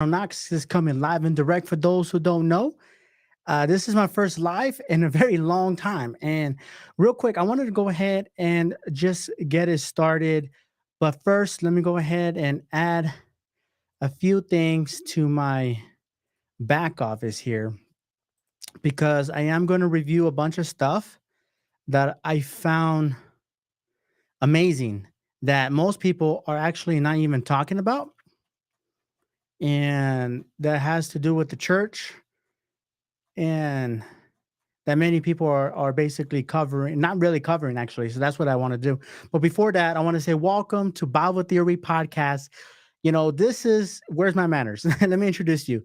Knox is coming live and direct for those who don't know. This is my first live in a very long time. And real quick, I wanted to go ahead and just get it started. But first, let me go ahead and add a few things to my back office here because I am going to review a bunch of stuff that I found amazing that most people are actually not even talking about. And that has to do with the church and that many people are basically covering, not really covering actually. So that's what I want to do. But before that, I want to say welcome to Bible Theory Podcast. This is where's my manners. Let me introduce you.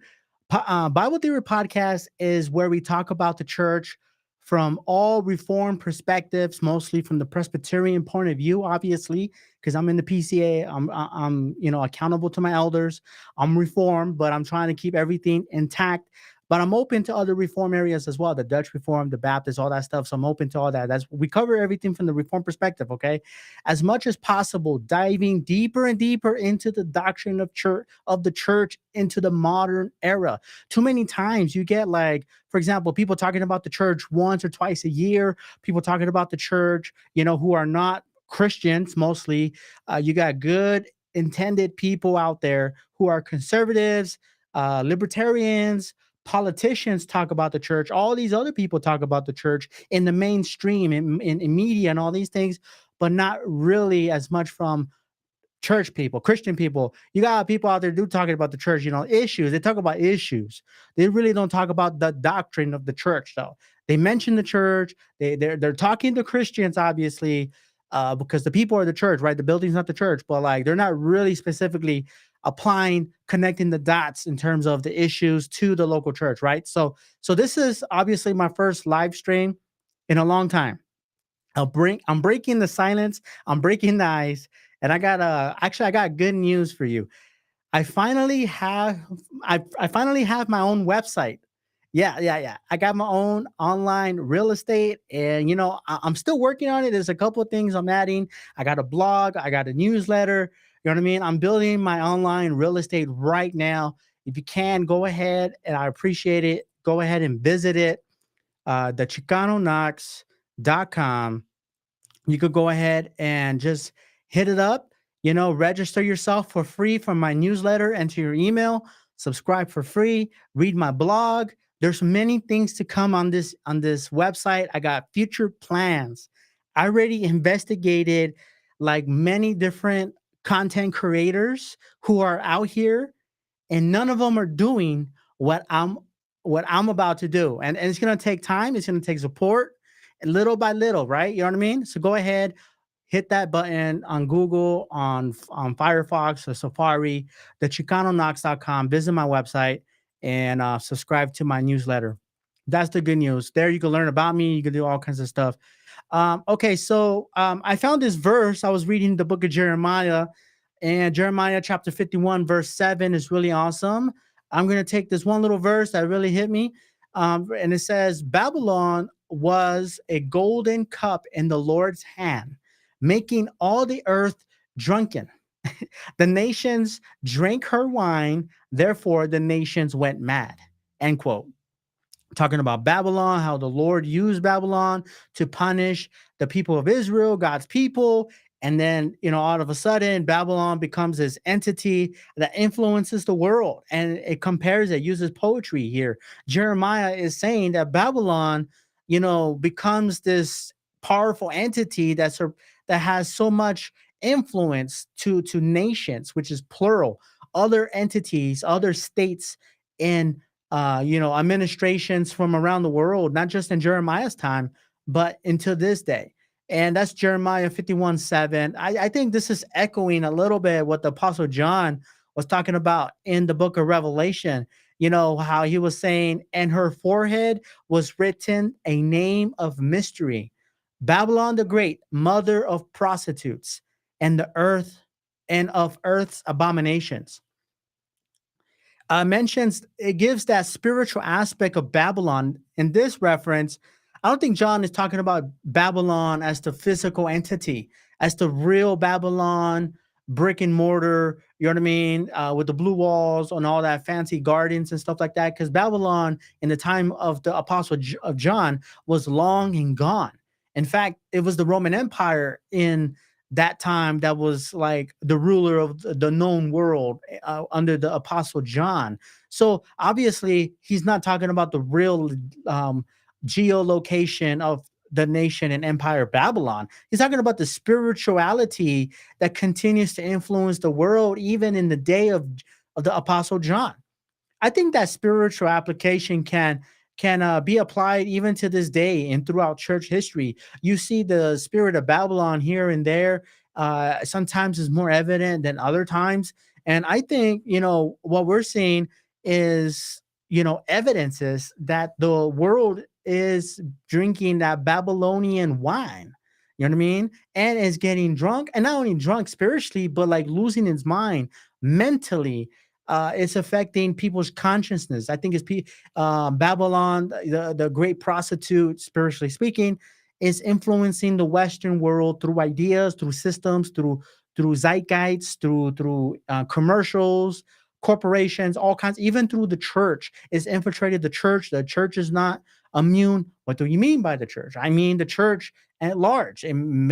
Bible Theory Podcast is where we talk about the church from all reformed perspectives, mostly from the Presbyterian point of view, obviously, because I'm in the PCA. I'm accountable to my elders. I'm reformed, but I'm trying to keep everything intact. But I'm open to other reform areas as well, the Dutch reform, the Baptist, all that stuff. So I'm open to all that. We cover everything from the reform perspective, okay? As much as possible, diving deeper and deeper into the doctrine of the church into the modern era. Too many times you get, like, for example, people talking about the church once or twice a year, people talking about the church, who are not Christians mostly. You got good intended people out there who are conservatives, libertarians, politicians talk about the church. All these other people talk about the church in the mainstream, in media and all these things, but not really as much from church people, Christian people. You got people out there do talking about the church, issues. They talk about issues. They really don't talk about the doctrine of the church, though. They mention the church. They're talking to Christians, obviously, because the people are the church, right? The building's not the church, but like they're not really specifically applying, connecting the dots in terms of the issues to the local church, right? So this is obviously my first live stream in a long time. I'm breaking the silence. I'm breaking the ice. And I got good news for you. I finally have I finally have my own website. Yeah. I got my own online real estate, and I'm still working on it. There's a couple of things I'm adding. I got a blog, I got a newsletter. You know what I mean? I'm building my online real estate right now. If you can, go ahead, and I appreciate it. Go ahead and visit it. The ChicanoKnox.com. You could go ahead and just hit it up, register yourself for free from my newsletter, enter your email, subscribe for free, read my blog. There's many things to come on this website. I got future plans. I already investigated like many different content creators who are out here, and none of them are doing what I'm about to do. And it's gonna take time, it's gonna take support, and little by little, right? You know what I mean? So go ahead, hit that button on Google, on Firefox or Safari, the ChicanoKnox.com, visit my website, and subscribe to my newsletter. That's the good news. There you can learn about me, you can do all kinds of stuff. Okay, so I found this verse. I was reading the book of Jeremiah, and Jeremiah chapter 51, verse 7 is really awesome. I'm going to take this one little verse that really hit me. And it says, Babylon was a golden cup in the Lord's hand, making all the earth drunken. The nations drank her wine, therefore the nations went mad. End quote. Talking about Babylon, how the Lord used Babylon to punish the people of Israel, God's people. And then, all of a sudden, Babylon becomes this entity that influences the world. And it compares it, uses poetry here. Jeremiah is saying that Babylon, becomes this powerful entity that has so much influence to nations, which is plural, other entities, other states in administrations from around the world, not just in Jeremiah's time, but into this day. And that's Jeremiah 51 7. I think this is echoing a little bit what the Apostle John was talking about in the book of Revelation. How he was saying, and her forehead was written a name of mystery, Babylon the Great, mother of prostitutes, and the earth and of earth's abominations. Mentions it gives that spiritual aspect of Babylon. In this reference, I don't think John is talking about Babylon as the physical entity, as the real Babylon, brick and mortar, you know what I mean, with the blue walls and all that fancy gardens and stuff like that. Because Babylon, in the time of the Apostle of John, was long and gone. In fact, it was the Roman Empire in that time that was like the ruler of the known world under the Apostle John. So obviously, he's not talking about the real um, geolocation of the nation and empire Babylon. He's talking about the spirituality that continues to influence the world even in the day of the Apostle John. I think that spiritual application can be applied even to this day and throughout church history. You see the spirit of Babylon here and there. Sometimes is more evident than other times, and I think what we're seeing is evidences that the world is drinking that Babylonian wine. You know what I mean? And is getting drunk, and not only drunk spiritually, but like losing its mind mentally. It's affecting people's consciousness. I think Babylon, the great prostitute, spiritually speaking, is influencing the Western world through ideas, through systems, through zeitgeists, through commercials, corporations, all kinds. Even through the church, is infiltrated the church. The church is not immune. What do you mean by the church? I mean the church at large, and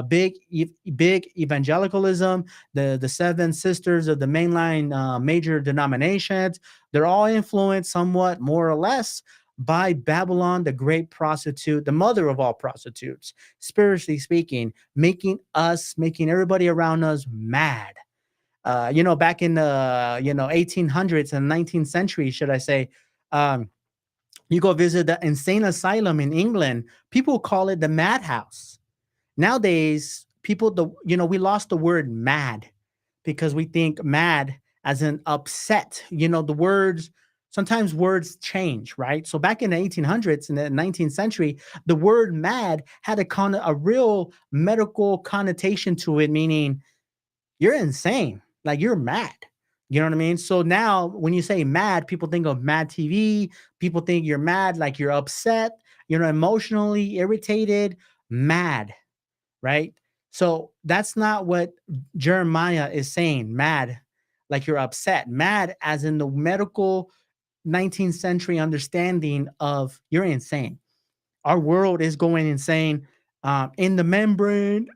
big evangelicalism, the seven sisters of the mainline major denominations. They're all influenced somewhat, more or less, by Babylon, the great prostitute, the mother of all prostitutes, spiritually speaking, making everybody around us mad. Back in the 1800s and 19th century, should I say, um, you go visit the insane asylum in England. People call it the madhouse. Nowadays, we lost the word mad because we think mad as an upset. The words, sometimes words change, right? So back in the 1800s, in the 19th century, the word mad had a real medical connotation to it, meaning you're insane, like you're mad. You know what I mean? So now when you say mad, people think of mad TV. People think you're mad, like you're upset, emotionally irritated, mad, right? So that's not what Jeremiah is saying. Mad, like you're upset. Mad, as in the medical 19th century understanding of you're insane. Our world is going insane. In the membrane.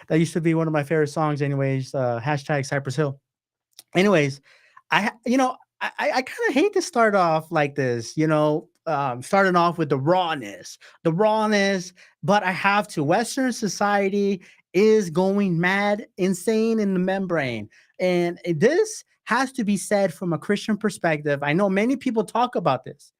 That used to be one of my favorite songs, anyways. Hashtag Cypress Hill. Anyways, I kind of hate to start off like this, starting off with the rawness, but I have to. Western society is going mad, insane in the membrane. And this has to be said from a Christian perspective. I know many people talk about this.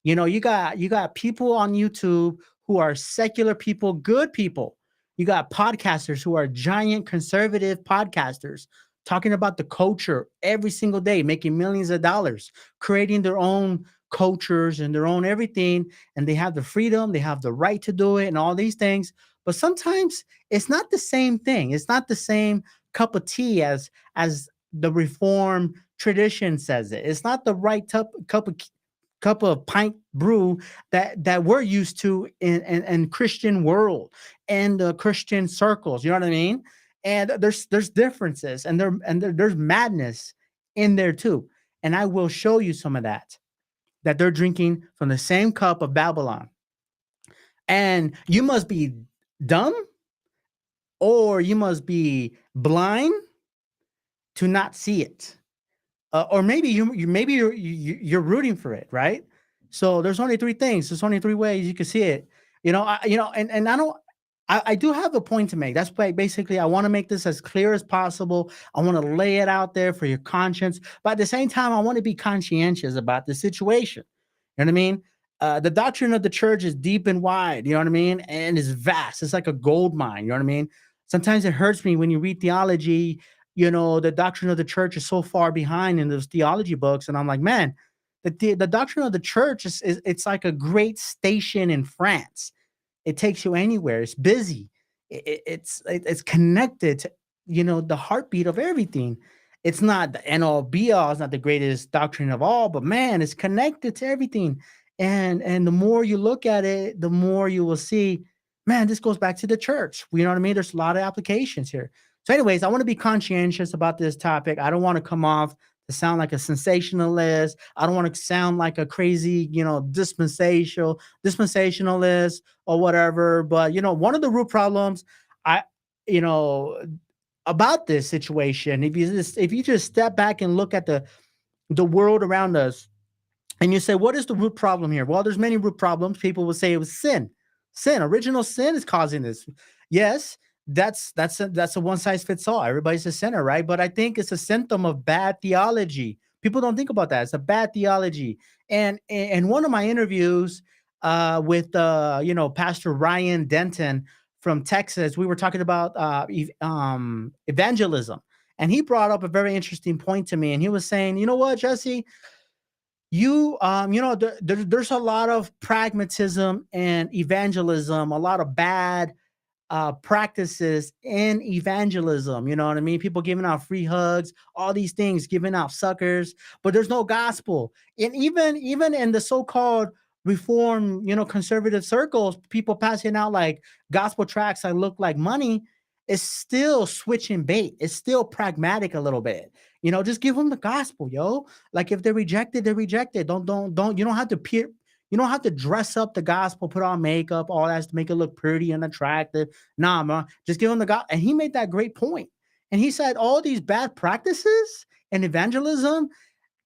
You got people on YouTube who are secular people, good people. You got podcasters who are giant conservative podcasters talking about the culture every single day, making millions of dollars, creating their own cultures and their own everything. And they have the freedom, they have the right to do it, and all these things. But sometimes it's not the same thing. It's not the same cup of tea as the reform tradition says it. It's not the right cup of pint brew that we're used to in Christian world and the Christian circles. You know what I mean? And there's differences, and there's madness in there too. And I will show you some of that they're drinking from the same cup of Babylon. And you must be dumb, or you must be blind to not see it. Or maybe you're rooting for it, right? So there's only three things. There's only three ways you can see it. And I don't. I do have a point to make. That's why basically I want to make this as clear as possible. I want to lay it out there for your conscience, but at the same time, I want to be conscientious about the situation. You know what I mean? The doctrine of the church is deep and wide. You know what I mean? And it's vast. It's like a gold mine. You know what I mean? Sometimes it hurts me when you read theology. The doctrine of the church is so far behind in those theology books, and I'm like, man, the doctrine of the church is it's like a great station in France. It takes you anywhere. It's busy. It's connected to the heartbeat of everything. It's not the end all be all. It's not the greatest doctrine of all, but man, it's connected to everything. And the more you look at it, the more you will see, man, this goes back to the church. You know what I mean? There's a lot of applications here. So, anyways, I want to be conscientious about this topic. I don't want to come off to sound like a sensationalist. I don't want to sound like a crazy, dispensationalist or whatever. But one of the root problems, I, you know, about this situation, if you just step back and look at the world around us, and you say, what is the root problem here? Well, there's many root problems. People will say it was sin. Original sin is causing this. Yes, that's a one size fits all. Everybody's a sinner, right? But I think it's a symptom of bad theology. People don't think about that. It's a bad theology. And in one of my interviews with Pastor Ryan Denton from Texas, we were talking about evangelism, and he brought up a very interesting point to me. And he was saying, you know what, Jesse, there's a lot of pragmatism and evangelism, a lot of bad practices in evangelism. You know what I mean? People giving out free hugs, all these things, giving out suckers, but there's no gospel. And even in the so-called reform, conservative circles, people passing out like gospel tracts that look like money is still switching bait. It's still pragmatic a little bit. Just give them the gospel, yo. Like if they're rejected, they're rejected. Don't. You don't have to peer. You don't have to dress up the gospel, put on makeup, all that to make it look pretty and attractive. Nah, man, just give him the God. And he made that great point. And he said all these bad practices and evangelism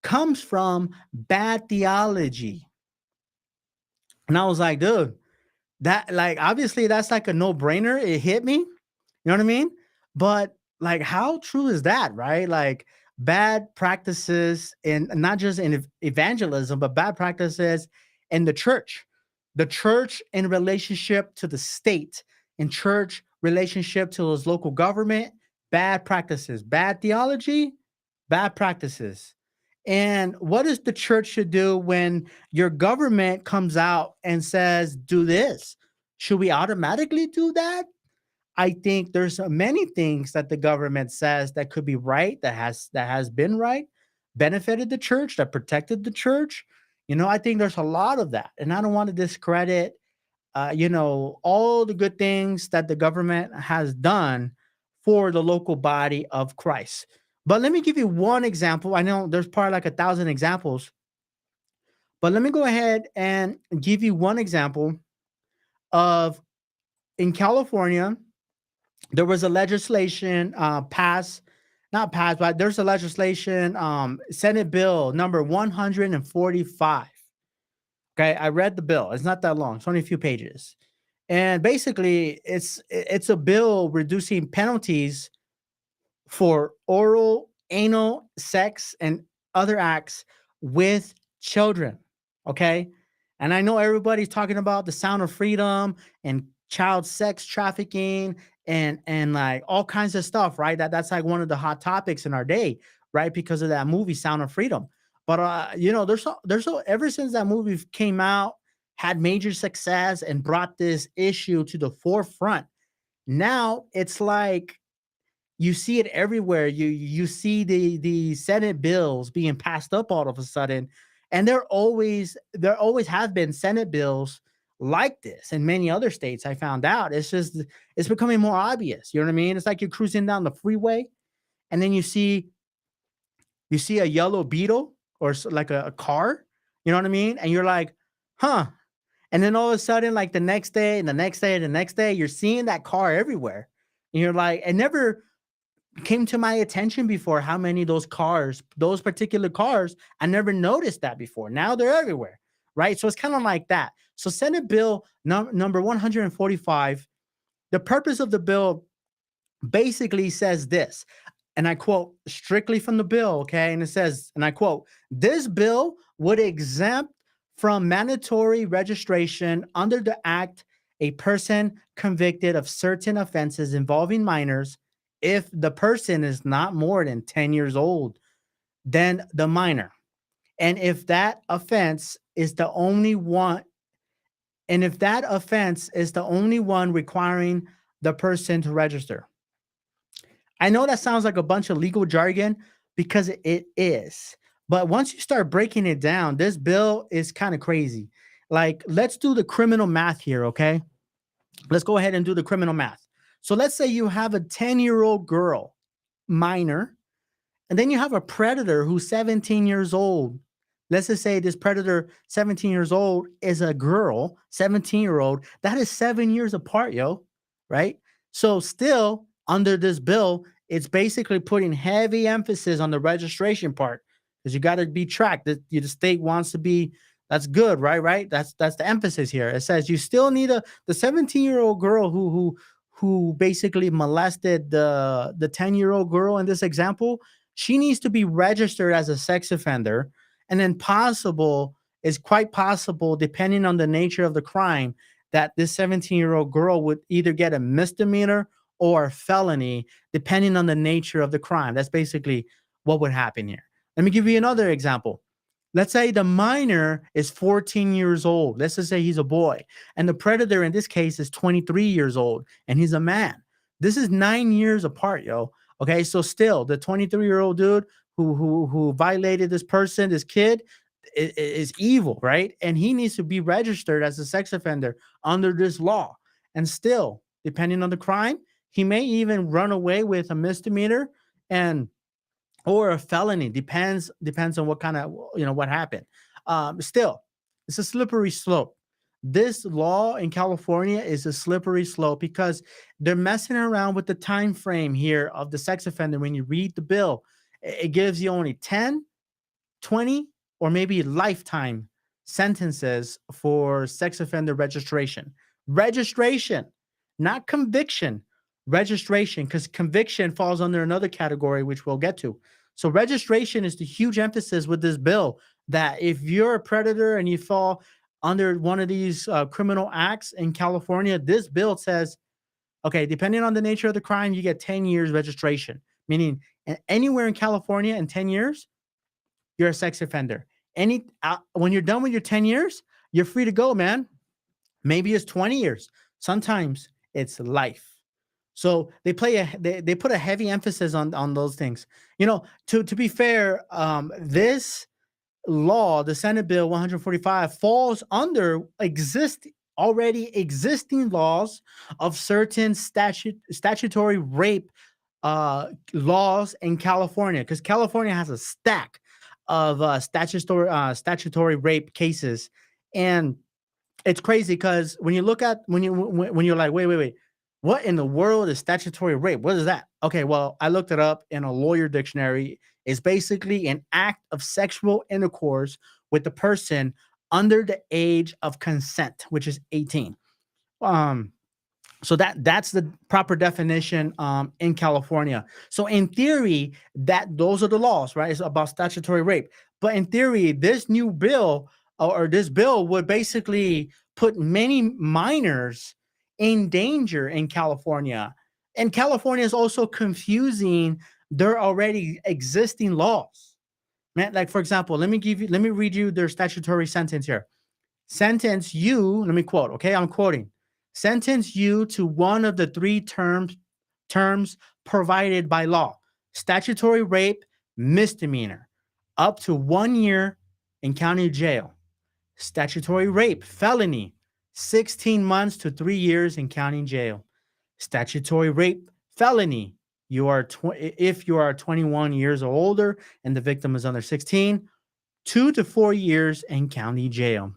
comes from bad theology. And I was like, dude, that like obviously that's like a no-brainer. It hit me. You know what I mean? But like, how true is that, right? Like bad practices in not just in evangelism, but bad practices in the church in relationship to the state, in church relationship to his local government, bad practices, bad theology, bad practices. And what does the church should do when your government comes out and says, do this? Should we automatically do that? I think there's many things that the government says that could be right, that has been right, benefited the church, that protected the church. I think there's a lot of that, and I don't want to discredit, all the good things that the government has done for the local body of Christ. But let me give you one example. I know there's probably like 1,000 examples, but let me go ahead and give you one example of in California. There was a legislation passed, not passed, but there's a legislation, Senate Bill number 145. Okay, I read the bill. It's not that long. It's only a few pages, and basically, it's a bill reducing penalties for oral, anal sex, and other acts with children. Okay. And I know everybody's talking about the sound of freedom and child sex trafficking and like all kinds of stuff, right? That's like one of the hot topics in our day, right? Because of that movie Sound of Freedom. But ever since that movie came out, had major success and brought this issue to the forefront. Now it's like you see it everywhere. You see the Senate bills being passed up all of a sudden, and there always have been Senate bills like this in many other states. I found out it's becoming more obvious. You know what I mean? It's like you're cruising down the freeway, and then you see a yellow Beetle or like a car. You know what I mean? And you're like, huh. And then all of a sudden, like the next day and the next day and the next day, you're seeing that car everywhere. And you're like, it never came to my attention before how many those particular cars, I never noticed that before. Now they're everywhere, right? So it's kind of like that. So Senate Bill number 145, the purpose of the bill basically says this, and I quote strictly from the bill, okay? And it says, and I quote, this bill would exempt from mandatory registration under the act a person convicted of certain offenses involving minors if the person is not more than 10 years old than the minor. And if that offense is the only one, and if that offense is the only one requiring the person to register. I know that sounds like a bunch of legal jargon because it is. But once you start breaking it down, this bill is kind of crazy. Like, let's do the criminal math here, okay? Let's go ahead and do the criminal math. So let's say you have a 10-year-old girl, minor, and then you have a predator who's 17 years old. Let's just say this predator, 17 years old, is a girl, 17-year-old. That is 7 years apart, yo. Right? So, still under this bill, it's basically putting heavy emphasis on the registration part because you got to be tracked. The state wants to be, that's good, right? Right? That's the emphasis here. It says you still need the 17-year-old girl who basically molested the 10-year-old girl in this example. She needs to be registered as a sex offender, and then possible is quite possible, depending on the nature of the crime, that this 17-year-old girl would either get a misdemeanor or a felony, depending on the nature of the crime. That's basically what would happen here. Let me give you another example. Let's say the minor is 14 years old. Let's just say he's a boy. And the predator in this case is 23 years old and he's a man. This is 9 years apart, yo. Okay, so still the 23-year-old dude who violated this person, this kid, is evil, right? And he needs to be registered as a sex offender under this law. And still, depending on the crime, he may even run away with a misdemeanor and or a felony. Depends on what kind of, what happened. Still, it's a slippery slope. This law in California is a slippery slope because they're messing around with the time frame here of the sex offender. When you read the bill, it gives you only 10, 20, or maybe lifetime sentences for sex offender registration. Registration, not conviction. Registration, because conviction falls under another category, which we'll get to. So, registration is the huge emphasis with this bill, that if you're a predator and you fall under one of these criminal acts in California, this bill says, okay, depending on the nature of the crime, you get 10 years registration, meaning anywhere in California in 10 years, you're a sex offender. When you're done with your 10 years, you're free to go, man. Maybe it's 20 years. Sometimes it's life. So they put a heavy emphasis on those things. To be fair, this law, the Senate Bill 145, falls under already existing laws of certain statutory rape laws in California, because California has a stack of statutory rape cases. And it's crazy because when you look at when you're like, wait, what in the world is statutory rape? What is that? Okay, well, I looked it up in a lawyer dictionary. It's basically an act of sexual intercourse with the person under the age of consent, which is 18. So that's the proper definition in California. So in theory, those are the laws, right? It's about statutory rape. But in theory, this new bill or this bill would basically put many minors in danger in California. And California is also confusing their already existing laws. Man, like for example, let me read you their statutory sentence here. Sentence you, let me quote, okay? I'm quoting. Sentence you to one of the three terms provided by law. Statutory rape, misdemeanor, up to 1 year in county jail. Statutory rape, felony, 16 months to 3 years in county jail. Statutory rape, felony, if you are 21 years or older and the victim is under 16, 2 to 4 years in county jail.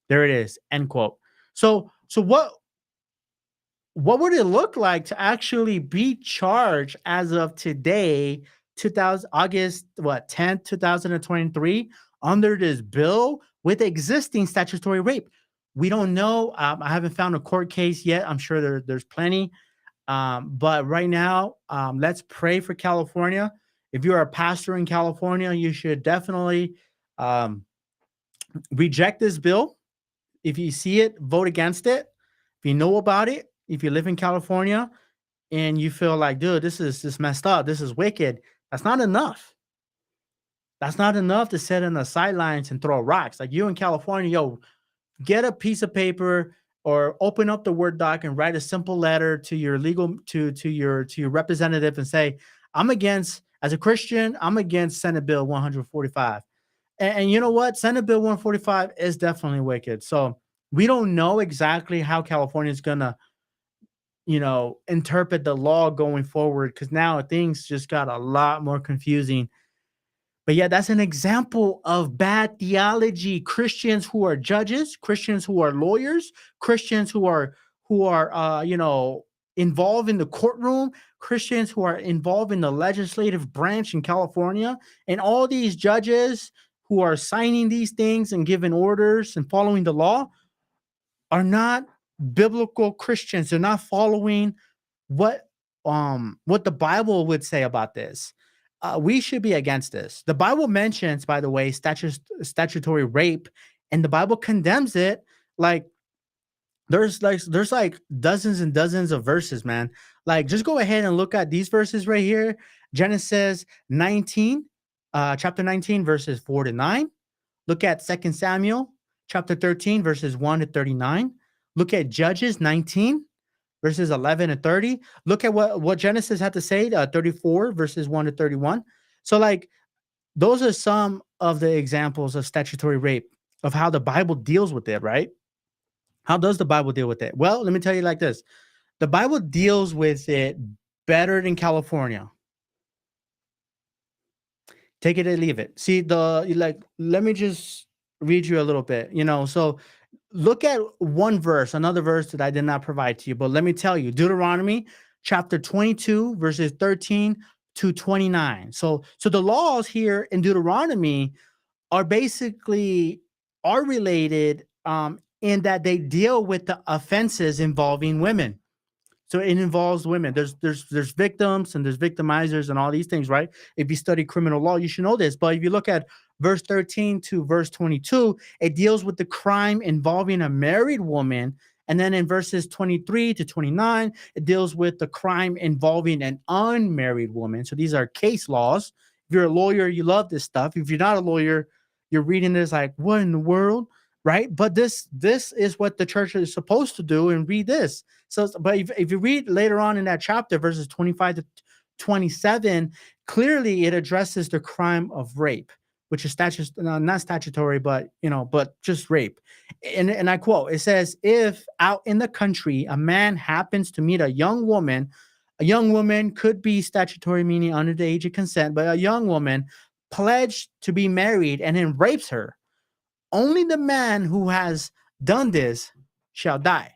There it is. End quote. So what would it look like to actually be charged as of today, August 10th, 2023, under this bill with existing statutory rape? We don't know. I haven't found a court case yet. I'm sure there's plenty. But right now, let's pray for California. If you're a pastor in California, you should definitely reject this bill. If you see it, vote against it. If you know about it, if you live in California and you feel like, dude, this is messed up, this is wicked, that's not enough. That's not enough to sit in the sidelines and throw rocks. Like you in California, yo, get a piece of paper or open up the Word doc and write a simple letter to your your representative and say, as a Christian, I'm against Senate Bill 145. And you know what? Senate Bill 145 is definitely wicked. So we don't know exactly how California is gonna interpret the law going forward, because now things just got a lot more confusing. But yeah, that's an example of bad theology. Christians who are judges, Christians who are lawyers, Christians who are involved in the courtroom, Christians who are involved in the legislative branch in California, and all these judges who are signing these things and giving orders and following the law are not biblical Christians. They're not following what what the Bible would say about this. We should be against this. The Bible mentions, by the way, statutory rape, and the Bible condemns it. Like there's like dozens and dozens of verses, man. Like just go ahead and look at these verses right here. Genesis 19, chapter 19, verses 4 to 9. Look at Second Samuel chapter 13, verses 1 to 39. Look at Judges 19, verses 11 to 30. Look at what Genesis had to say, 34, verses 1 to 31. So, like, those are some of the examples of statutory rape, of how the Bible deals with it, right? How does the Bible deal with it? Well, let me tell you like this. The Bible deals with it better than California. Take it or leave it. See, let me just read you a little bit, So look at one verse, another verse that I did not provide to you, but let me tell you, Deuteronomy chapter 22, verses 13 to 29. So the laws here in Deuteronomy are basically are related in that they deal with the offenses involving women. So it involves women. There's victims and there's victimizers and all these things, right? If you study criminal law, you should know this. But if you look at verse 13 to verse 22, it deals with the crime involving a married woman. And then in verses 23 to 29, it deals with the crime involving an unmarried woman. So these are case laws. If you're a lawyer, you love this stuff. If you're not a lawyer, you're reading this like, what in the world? Right? But this is what the church is supposed to do, and read this. So, but if you read later on in that chapter, verses 25 to 27, clearly it addresses the crime of rape, which is not statutory, but but just rape. And I quote, it says, if out in the country a man happens to meet a young woman could be statutory, meaning under the age of consent, but a young woman pledged to be married and then rapes her, only the man who has done this shall die.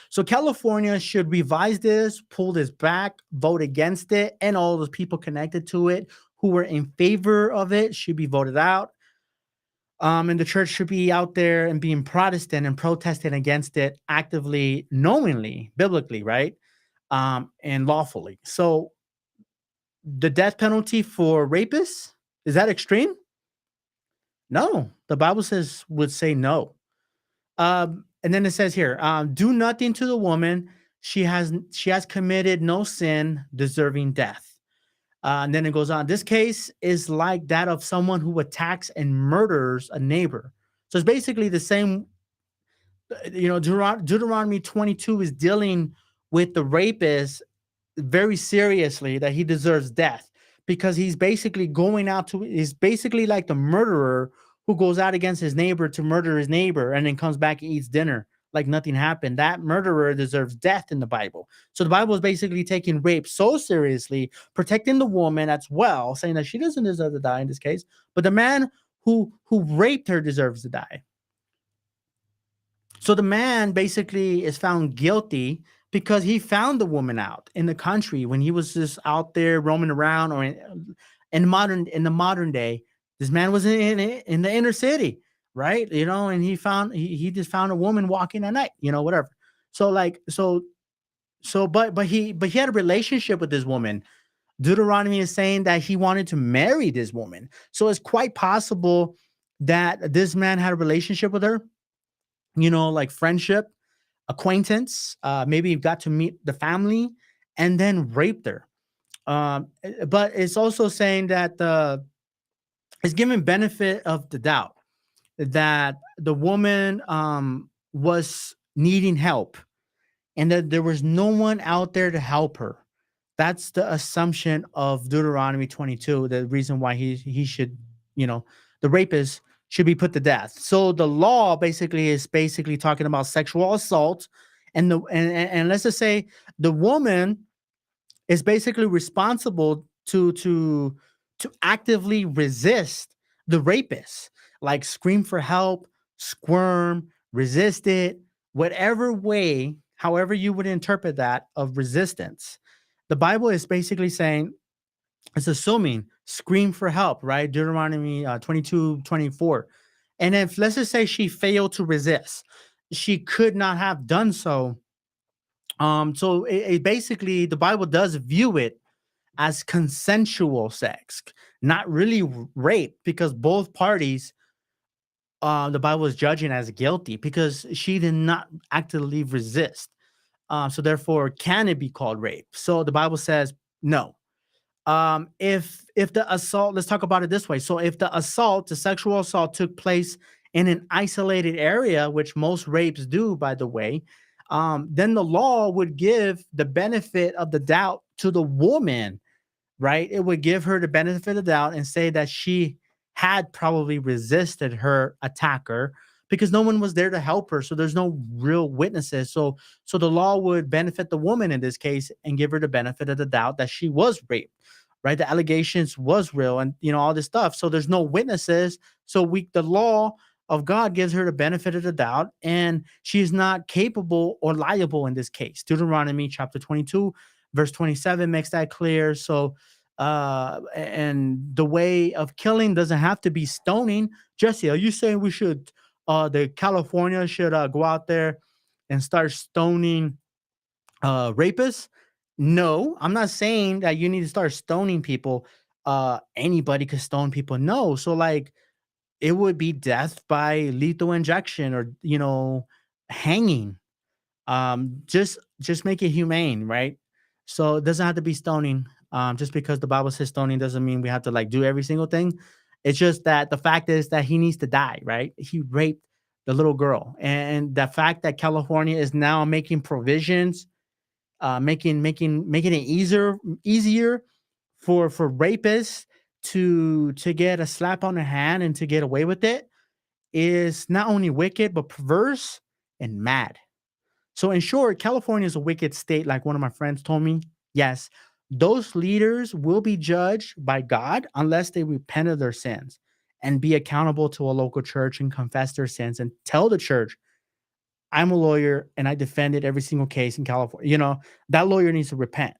So California should revise this, pull this back, vote against it, and all those people connected to it who were in favor of it should be voted out. And the church should be out there and being Protestant and protesting against it actively, knowingly, biblically, right? And lawfully. So the death penalty for rapists, is that extreme? No, the Bible would say no. And then it says here, do nothing to the woman. She has committed no sin deserving death. And then it goes on. This case is like that of someone who attacks and murders a neighbor. So it's basically the same. Deuteronomy 22 is dealing with the rapist very seriously, that he deserves death, because he's basically he's basically like the murderer who goes out against his neighbor to murder his neighbor and then comes back and eats dinner like nothing happened. That murderer deserves death in the Bible. So the Bible is basically taking rape so seriously, protecting the woman as well, saying that she doesn't deserve to die in this case, but the man who raped her deserves to die. So the man basically is found guilty because he found the woman out in the country when he was just out there roaming around, or in the modern day, this man was in the inner city, right? And he just found a woman walking at night, whatever. But he had a relationship with this woman. Deuteronomy is saying that he wanted to marry this woman. So it's quite possible that this man had a relationship with her, like friendship, acquaintance, maybe got to meet the family and then raped her. But it's also saying that it's given benefit of the doubt that the woman was needing help and that there was no one out there to help her. That's the assumption of Deuteronomy 22, the reason why he should, the rapist should be put to death. So the law is basically talking about sexual assault And let's just say the woman is basically responsible to actively resist the rapist, like scream for help, squirm, resist it, whatever way, however you would interpret that of resistance. The Bible is basically saying, it's assuming scream for help, right? Deuteronomy 22:24. And if let's just say she failed to resist, she could not have done so. So it basically, the Bible does view it as consensual sex, not really rape, because both parties, the Bible is judging as guilty because she did not actively resist. So therefore, can it be called rape? So the Bible says no. If the assault, let's talk about it this way. So if the sexual assault took place in an isolated area, which most rapes do, by the way, then the law would give the benefit of the doubt to the woman, right? It would give her the benefit of the doubt and say that she had probably resisted her attacker because no one was there to help her. So there's no real witnesses. So the law would benefit the woman in this case and give her the benefit of the doubt that she was raped, right? The allegations was real and all this stuff. So there's no witnesses. So the law of God gives her the benefit of the doubt, and she is not capable or liable in this case. Deuteronomy chapter 22, verse 27 makes that clear. So and the way of killing doesn't have to be stoning. Jesse, are you saying we should the California should go out there and start stoning rapists? No, I'm not saying that you need to start stoning people. Anybody could stone people. No. So like it would be death by lethal injection or hanging. Just make it humane, right? So it doesn't have to be stoning. Just because the Bible says stoning doesn't mean we have to like do every single thing. It's just that the fact is that he needs to die, right? He raped the little girl, and the fact that California is now making provisions, making it easier for rapists to get a slap on the hand and to get away with it is not only wicked but perverse and mad. So, in short, California is a wicked state, like one of my friends told me. Yes, those leaders will be judged by God unless they repent of their sins and be accountable to a local church and confess their sins and tell the church, I'm a lawyer and I defended every single case in California. That lawyer needs to repent.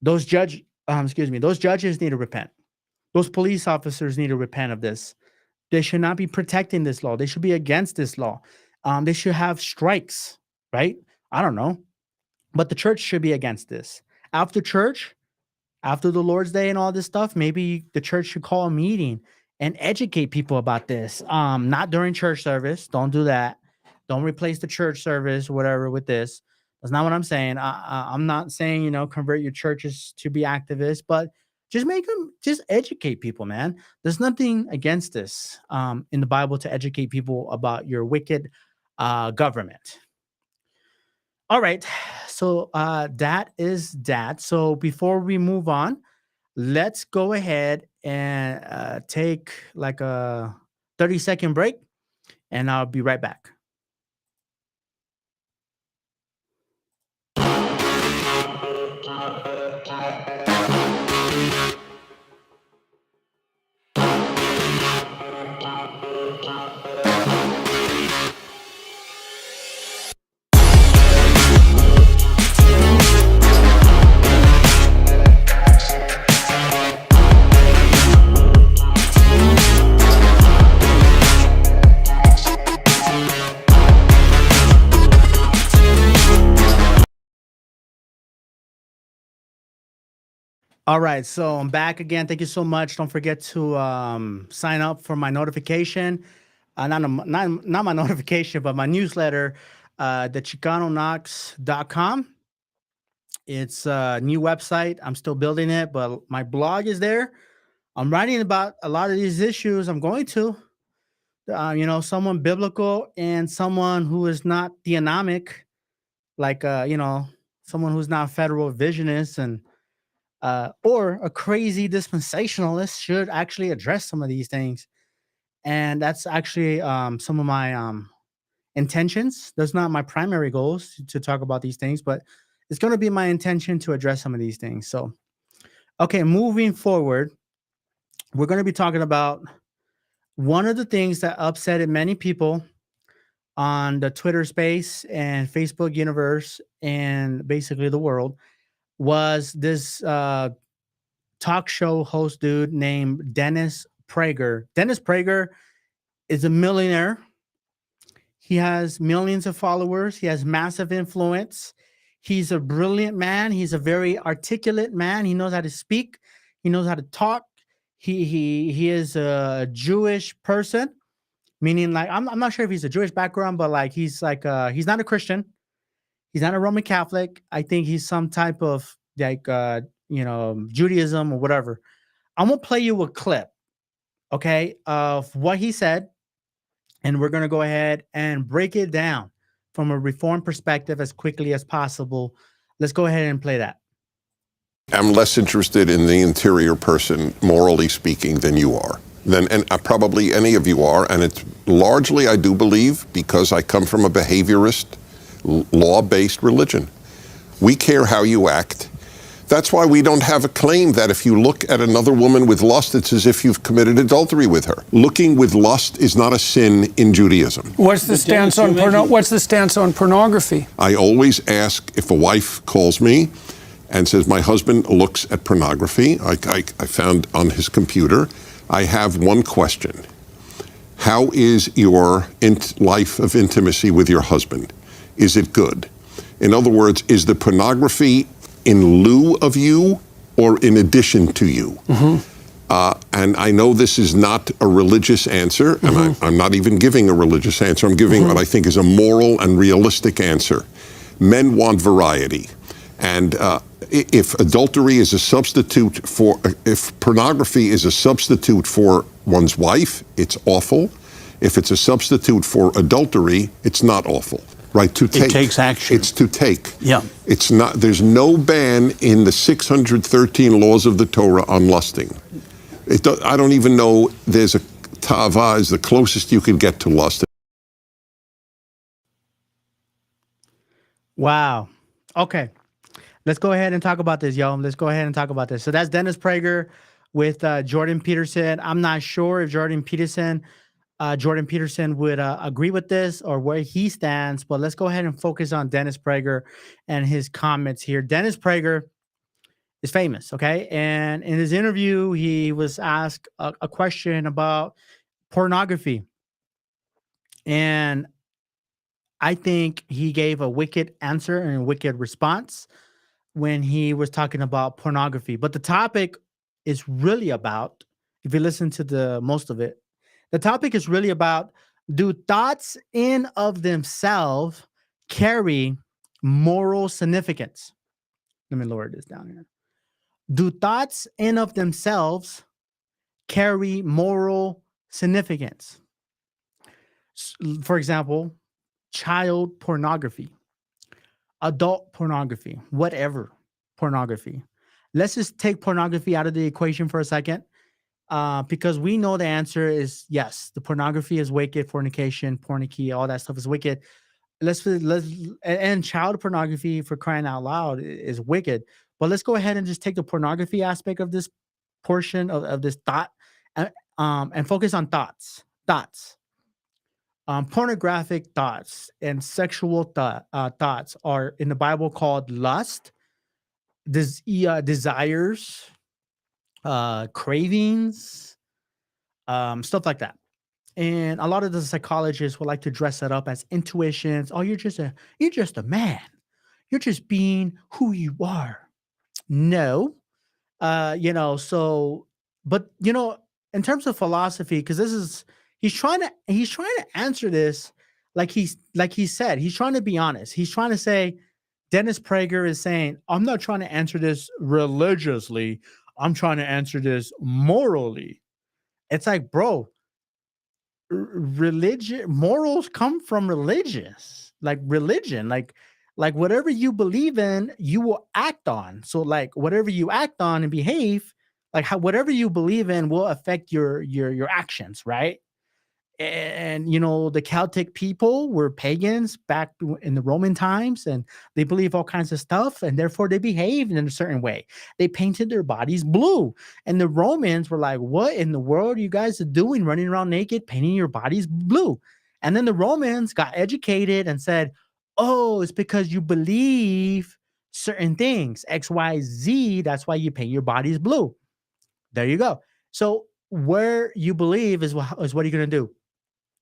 Those judges need to repent. Those police officers need to repent of this. They should not be protecting this law. They should be against this law. They should have strikes, right? I don't know. But the church should be against this. After church, after the Lord's Day and all this stuff, maybe the church should call a meeting and educate people about this. Not during church service. Don't do that. Don't replace the church service, whatever, with this. That's not what I'm saying. I'm not saying, convert your churches to be activists, but just educate people, man. There's nothing against this in the Bible to educate people about your wicked government. All right. So that is that. So before we move on, let's go ahead and take like a 30-second break, and I'll be right back. All right, so I'm back again. Thank you so much. Don't forget to sign up for my notification. Not my notification, but my newsletter, the chicanonox.com. It's a new website. I'm still building it, but my blog is there. I'm writing about a lot of these issues. I'm going to, someone biblical and someone who is not theonomic, like, someone who's not federal visionist and or a crazy dispensationalist should actually address some of these things. And that's actually some of my intentions. That's not my primary goals to talk about these things, but it's going to be my intention to address some of these things. So, okay, moving forward, we're going to be talking about one of the things that upset many people on the Twitter space and Facebook universe and basically the world was this talk show host dude named Dennis Prager. Dennis Prager is a millionaire. He has millions of followers. He has massive influence. He's a brilliant man. He's a very articulate man. He knows how to speak. He knows how to talk. He is a Jewish person, meaning like I'm not sure if he's a Jewish background, but like he's not a Christian. He's not a Roman Catholic. I think he's some type of like Judaism or whatever. I'm gonna play you a clip, okay, of what he said, and we're gonna go ahead and break it down from a reform perspective as quickly as possible. Let's go ahead and play that. I'm less interested in the interior person, morally speaking, than you are. And probably any of you are. And it's largely, I do believe, because I come from a behaviorist, law-based religion. We care how you act. That's why we don't have a claim that if you look at another woman with lust, it's as if you've committed adultery with her. Looking with lust is not a sin in Judaism. What's the stance on pornography? I always ask if a wife calls me and says, my husband looks at pornography, I found on his computer, I have one question. How is your life of intimacy with your husband? Is it good? In other words, is the pornography in lieu of you or in addition to you? Mm-hmm. And I know this is not a religious answer, and mm-hmm. I'm not even giving a religious answer. I'm giving mm-hmm. what I think is a moral and realistic answer. Men want variety. And if adultery is a substitute for, if pornography is a substitute for one's wife, it's awful. If it's a substitute for adultery, it's not awful. Right, to take. It takes action. It's to take. Yeah. It's not, there's no ban in the 613 laws of the Torah on lusting. I don't even know there's a tava is the closest you could get to lust. Wow. Okay. Let's go ahead and talk about this, yo. Let's go ahead and talk about this. So that's Dennis Prager with Jordan Peterson. I'm not sure if Jordan Peterson would agree with this or where he stands, but let's go ahead and focus on Dennis Prager and his comments here. Dennis Prager is famous, okay? And in his interview, he was asked a question about pornography. And I think he gave a wicked answer and a wicked response when he was talking about pornography. But the topic is really about, if you listen to the most of it, the topic is really about, do thoughts in of themselves carry moral significance? Let me lower this down here. Do thoughts in of themselves carry moral significance? For example, child pornography, adult pornography, whatever pornography. Let's just take pornogaphy out of the equation for a second. Because we know the answer is yes, the pornography is wicked, fornication, pornography, all that stuff is wicked. And child pornography, for crying out loud, is wicked. But let's go ahead and just take the pornography aspect of this portion of this thought and focus on thoughts. Pornographic thoughts and sexual thoughts are in the Bible called lust, desires, cravings, stuff like that. And a lot of the psychologists would like to dress that up as intuitions. Oh, you're just a man. You're just being who you are. No, but in terms of philosophy, because he's trying to answer this like he said, he's trying to be honest. He's trying to say, Dennis Prager is saying, I'm not trying to answer this religiously. I'm trying to answer this morally. It's like, bro, morals come from religion, like whatever you believe in, you will act on. So like whatever you act on and behave, like whatever you believe in will affect your actions, right? And the Celtic people were pagans back in the Roman times, and they believe all kinds of stuff, and therefore they behaved in a certain way. They painted their bodies blue, and the Romans were like, what in the world are you guys doing, running around naked, painting your bodies blue? And then the Romans got educated and said, oh, it's because you believe certain things, XYZ, that's why you paint your bodies blue. There you go. So where you believe is what you're going to do.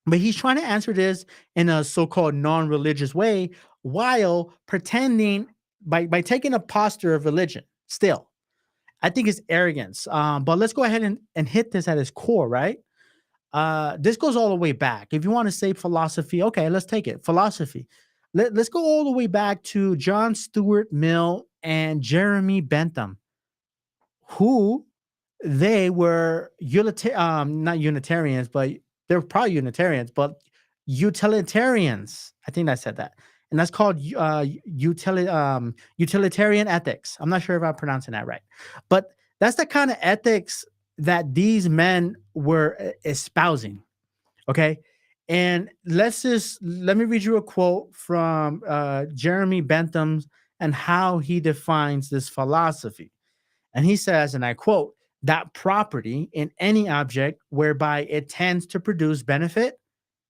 But he's trying to answer this in a so-called non-religious way, while pretending by taking a posture of religion. Still, I think it's arrogance. But let's go ahead and hit this at its core, right? This goes all the way back. If you want to say philosophy, okay, let's take it. Philosophy. Let's go all the way back to John Stuart Mill and Jeremy Bentham, who they were not Unitarians, but they're probably Unitarians, but utilitarians. I think I said that. And that's called utilitarian ethics. I'm not sure if I'm pronouncing that right. But that's the kind of ethics that these men were espousing. Okay. And let me read you a quote from Jeremy Bentham and how he defines this philosophy. And he says, and I quote, that property in any object whereby it tends to produce benefit,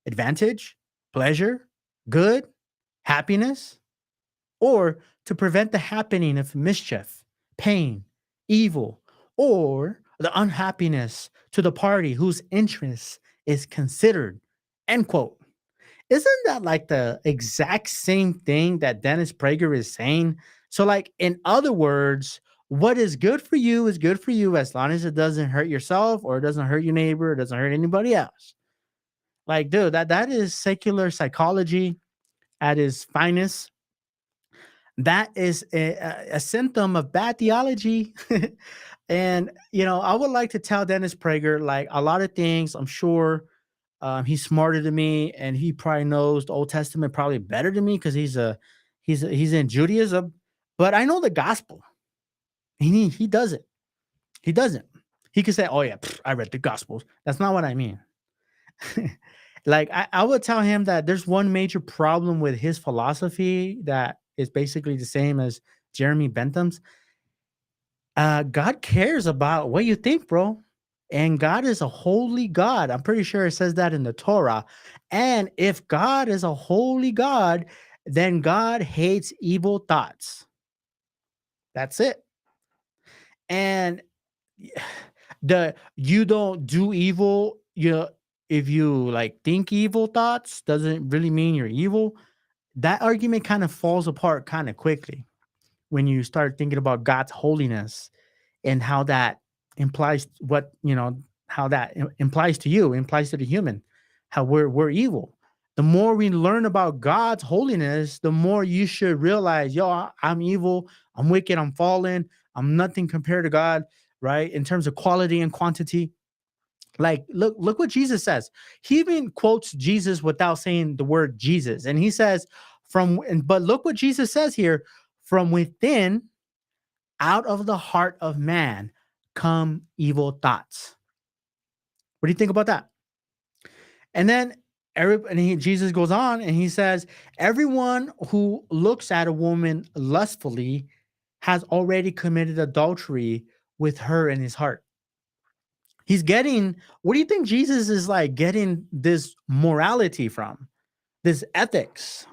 advantage, pleasure, good, happiness, or to prevent the happening of mischief, pain, evil, or the unhappiness to the party whose interest is considered, end quote. Isn't that like the exact same thing that Dennis Prager is saying? So, like, in other words, what is good for you is good for you as long as it doesn't hurt yourself, or it doesn't hurt your neighbor, or it doesn't hurt anybody else. Like, dude, that is secular psychology at its finest. That is a symptom of bad theology. And, I would like to tell Dennis Prager, like, a lot of things. I'm sure he's smarter than me, and he probably knows the Old Testament probably better than me because he's in Judaism. But I know the gospel. He doesn't. He doesn't. He could say, "Oh yeah, I read the Gospels." That's not what I mean. Like, I would tell him that there's one major problem with his philosophy that is basically the same as Jeremy Bentham's. God cares about what you think, bro. And God is a holy God. I'm pretty sure it says that in the Torah. And if God is a holy God, then God hates evil thoughts. That's it. And you don't do evil, if you like think evil thoughts, doesn't really mean you're evil. That argument kind of falls apart kind of quickly when you start thinking about God's holiness and how that implies implies to you, implies to the human, how we're evil. The more we learn about God's holiness, the more you should realize, I'm evil, I'm wicked, I'm fallen, I'm nothing compared to God, right? In terms of quality and quantity. Like, look what Jesus says. He even quotes Jesus without saying the word Jesus. And he says, but look what Jesus says here, from within, out of the heart of man, come evil thoughts. What do you think about that? And then Jesus goes on and he says, everyone who looks at a woman lustfully has already committed adultery with her in his heart. What do you think Jesus is like getting this morality from? This ethics?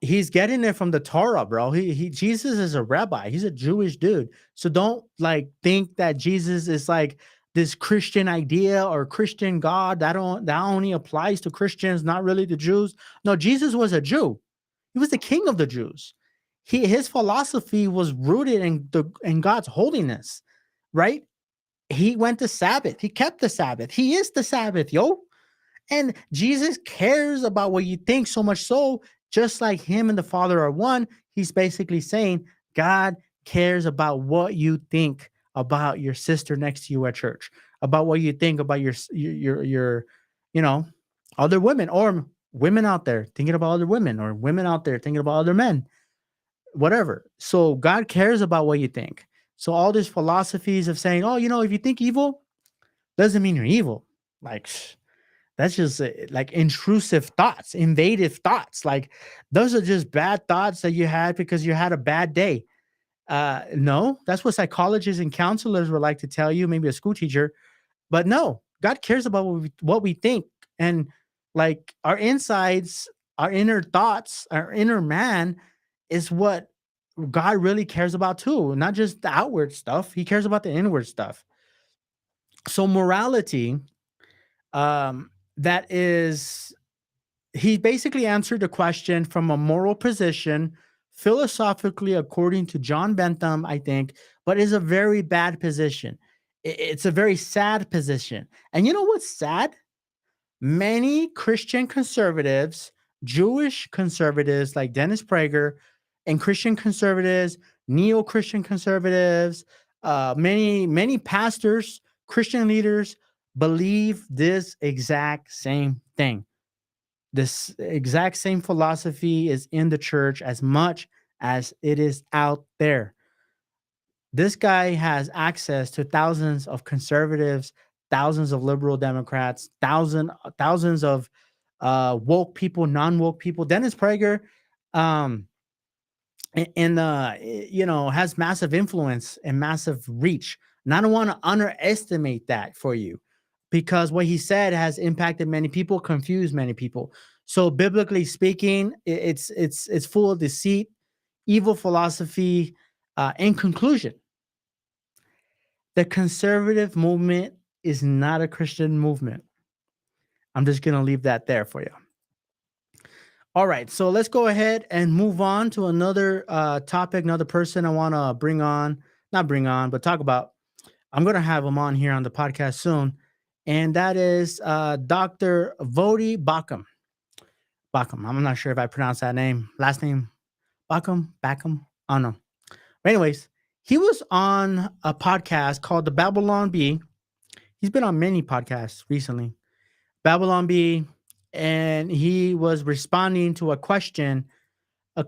He's getting it from the Torah, bro. Jesus is a rabbi. He's a Jewish dude. So don't like think that Jesus is like this Christian idea or Christian God that only applies to Christians, not really the Jews. No, Jesus was a Jew. He was the king of the Jews. His philosophy was rooted in God's holiness, right? He went to Sabbath. He kept the Sabbath. He is the Sabbath, yo. And Jesus cares about what you think so much so, just like him and the Father are one. He's basically saying God cares about what you think about your sister next to you at church, about what you think about your other women, or women out there thinking about other women, or women out there thinking about other men, whatever. So God cares about what you think. So all these philosophies of saying, if you think evil, doesn't mean you're evil. Like, That's just like intrusive thoughts, invasive thoughts. Like those are just bad thoughts that you had because you had a bad day. No, that's what psychologists and counselors would like to tell you, maybe a school teacher. But no, God cares about what we think. And like our insides, our inner thoughts, our inner man is what God really cares about too, not just the outward stuff. He cares about the inward stuff. So morality, that is, he basically answered the question from a moral position, philosophically, according to John Bentham, I think, but is a very bad position. It's a very sad position. And you know what's sad? Many Christian conservatives, Jewish conservatives like Dennis Prager, and Christian conservatives, neo Christian conservatives, many pastors, Christian leaders believe this exact same thing. This exact same philosophy is in the church as much as it is out there. This guy has access to thousands of conservatives, thousands of liberal Democrats, thousands of woke people, non-woke people. Dennis Prager, um, has massive influence and massive reach. And I don't want to underestimate that for you, because what he said has impacted many people, confused many people. So biblically speaking, it's full of deceit, evil philosophy. In conclusion, the conservative movement is not a Christian movement. I'm just going to leave that there for you. All right, so let's go ahead and move on to another topic, another person I want to but talk about. I'm going to have him on here on the podcast soon, and that is Dr. Voddie Baucham. I'm not sure if I pronounced that name. Last name, Baucham. I don't know. But anyways, he was on a podcast called the Babylon Bee. He's been on many podcasts recently. Babylon Bee. And he was responding to a question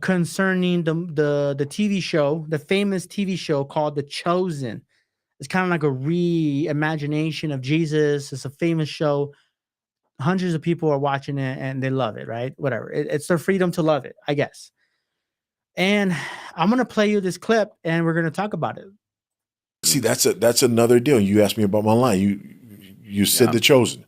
concerning the TV show, the famous TV show called The Chosen. It's kind of like a reimagination of Jesus. It's a famous show. Hundreds of people are watching it and they love it, right? Whatever. It's their freedom to love it, I guess. And I'm going to play you this clip and we're going to talk about it. See, that's another deal. You asked me about my line. You said The Chosen.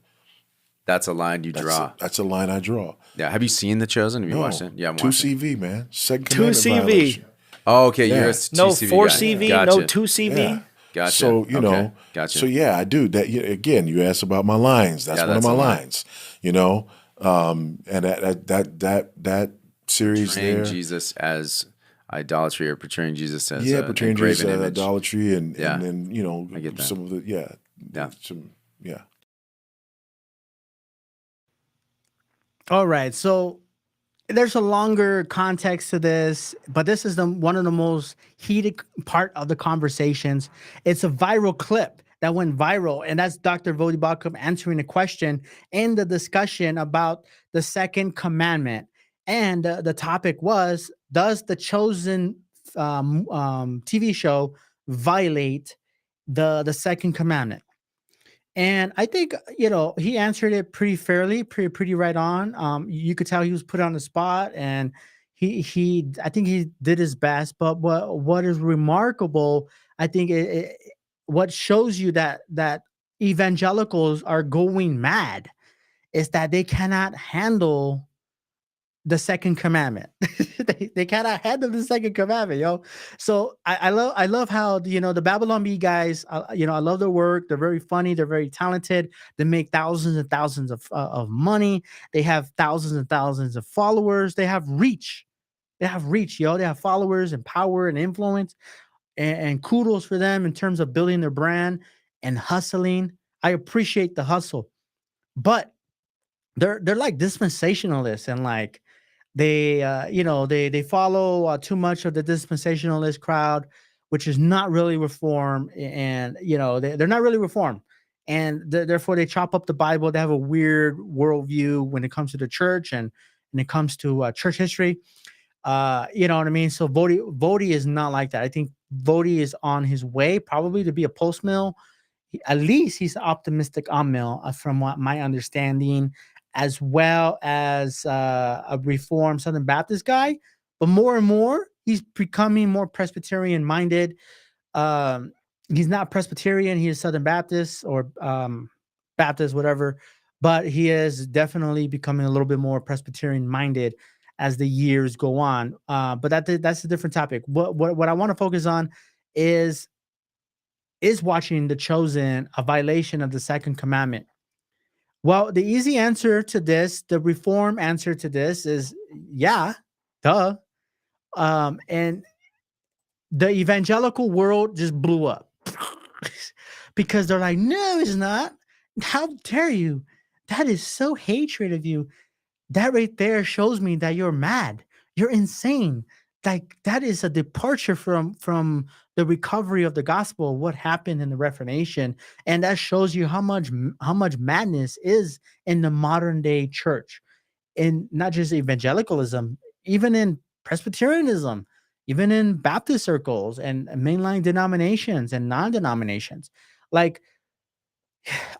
That's a line you draw. That's a line I draw. Yeah. Have you seen The Chosen? Have you No, watched it? Yeah, I'm 2 watching. CV, man. Second 2 Commandment CV. violation. Oh, okay. Yeah. You're a 2 No CV 4 guy. CV, Gotcha. no 2 CV. Yeah. Gotcha. So, you know, Okay. Gotcha. so yeah, I do that. Again, you asked about my lines. That's Yeah, one that's of my a line. lines, you know? And that series Portraying there. Jesus as idolatry or portraying Jesus as Portraying a Jesus graven as image. idolatry and Yeah. then, you know, I get that. some of the, Yeah. yeah. All right. So there's a longer context to this, but this is one of the most heated part of the conversations. It's a viral clip that went viral, and that's Dr. Voddie Baucham answering a question in the discussion about the second commandment. And the topic was, does the Chosen TV show violate the second commandment? And I think, he answered it pretty fairly, pretty right on. You could tell he was put on the spot, and I think he did his best. But what is remarkable, I think, what shows you that evangelicals are going mad is that they cannot handle the second commandment. they cannot handle the second commandment, yo. So I love how the Babylon Bee guys. I love their work. They're very funny. They're very talented. They make thousands and thousands of money. They have thousands and thousands of followers. They have reach. They have reach, yo. They have followers and power and influence. And kudos for them in terms of building their brand and hustling. I appreciate the hustle, but they're like dispensationalists, and like they follow too much of the dispensationalist crowd, which is not really reform, and they're not really reform, and therefore they chop up the Bible. They have a weird worldview when it comes to the church and when it comes to church history. You know what I mean? So Voddie is not like that. I think Voddie is on his way probably to be a post mill, At least he's an optimistic Amil, from what my understanding, as well as a Reformed Southern Baptist guy. But more and more, he's becoming more Presbyterian minded. Um, he's not Presbyterian; he is Southern Baptist or Baptist, whatever. But he is definitely becoming a little bit more Presbyterian minded as the years go on. But that's a different topic. What I want to focus on is watching The Chosen a violation of the second commandment? Well, the easy answer to this, the Reform answer to this is yeah, duh. And the evangelical world just blew up because they're like, no, it's not. How dare you? That is so hatred of you. That right there shows me that you're mad. You're insane. Like that is a departure from the recovery of the gospel, what happened in the Reformation, and that shows you how much madness is in the modern day church, in not just evangelicalism, even in Presbyterianism, even in Baptist circles and mainline denominations and non-denominations. Like,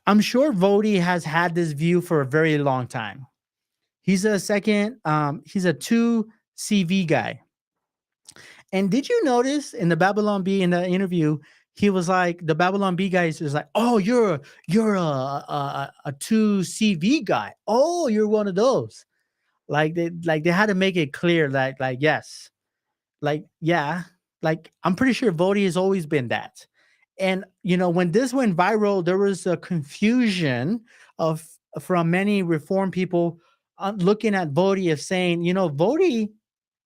I'm sure Vody has had this view for a very long time. He's a 2 CV guy. And did you notice in the Babylon Bee, in the interview, he was like, the Babylon Bee guy is like, oh, you're a 2 CV guy. Oh, you're one of those. Like they had to make it clear that like yes, like yeah, like I'm pretty sure Vody has always been that. And when this went viral, there was a confusion from many Reform people looking at Vody of saying, Vody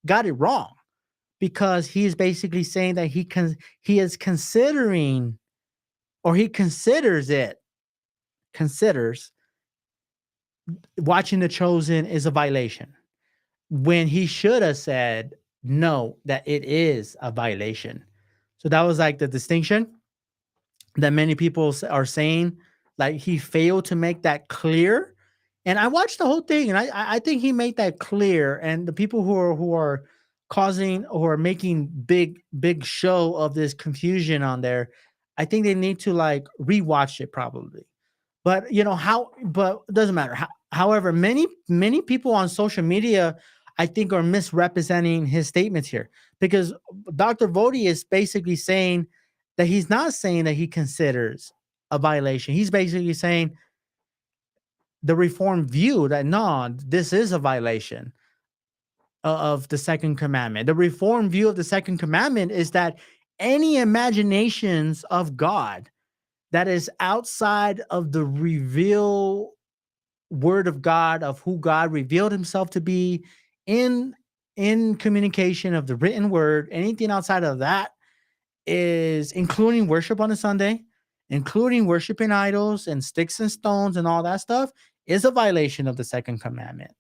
got it wrong, because he's basically saying that he is considering, or he considers watching The Chosen is a violation, when he should have said no, that it is a violation. So that was like the distinction that many people are saying, like he failed to make that clear. And I watched the whole thing, and I think he made that clear. And the people who are causing or making big show of this confusion on there, I think they need to like rewatch it probably. But but it doesn't matter. However, many people on social media, I think, are misrepresenting his statements here, because Dr. Vody is basically saying that he's not saying that he considers a violation. He's basically saying the Reformed view that no, this is a violation of the second commandment. The Reformed view of the second commandment is that any imaginations of God that is outside of the revealed word of God, of who God revealed himself to be in communication of the written word, anything outside of that, is including worship on a Sunday, including worshiping idols and sticks and stones and all that stuff, is a violation of the second commandment.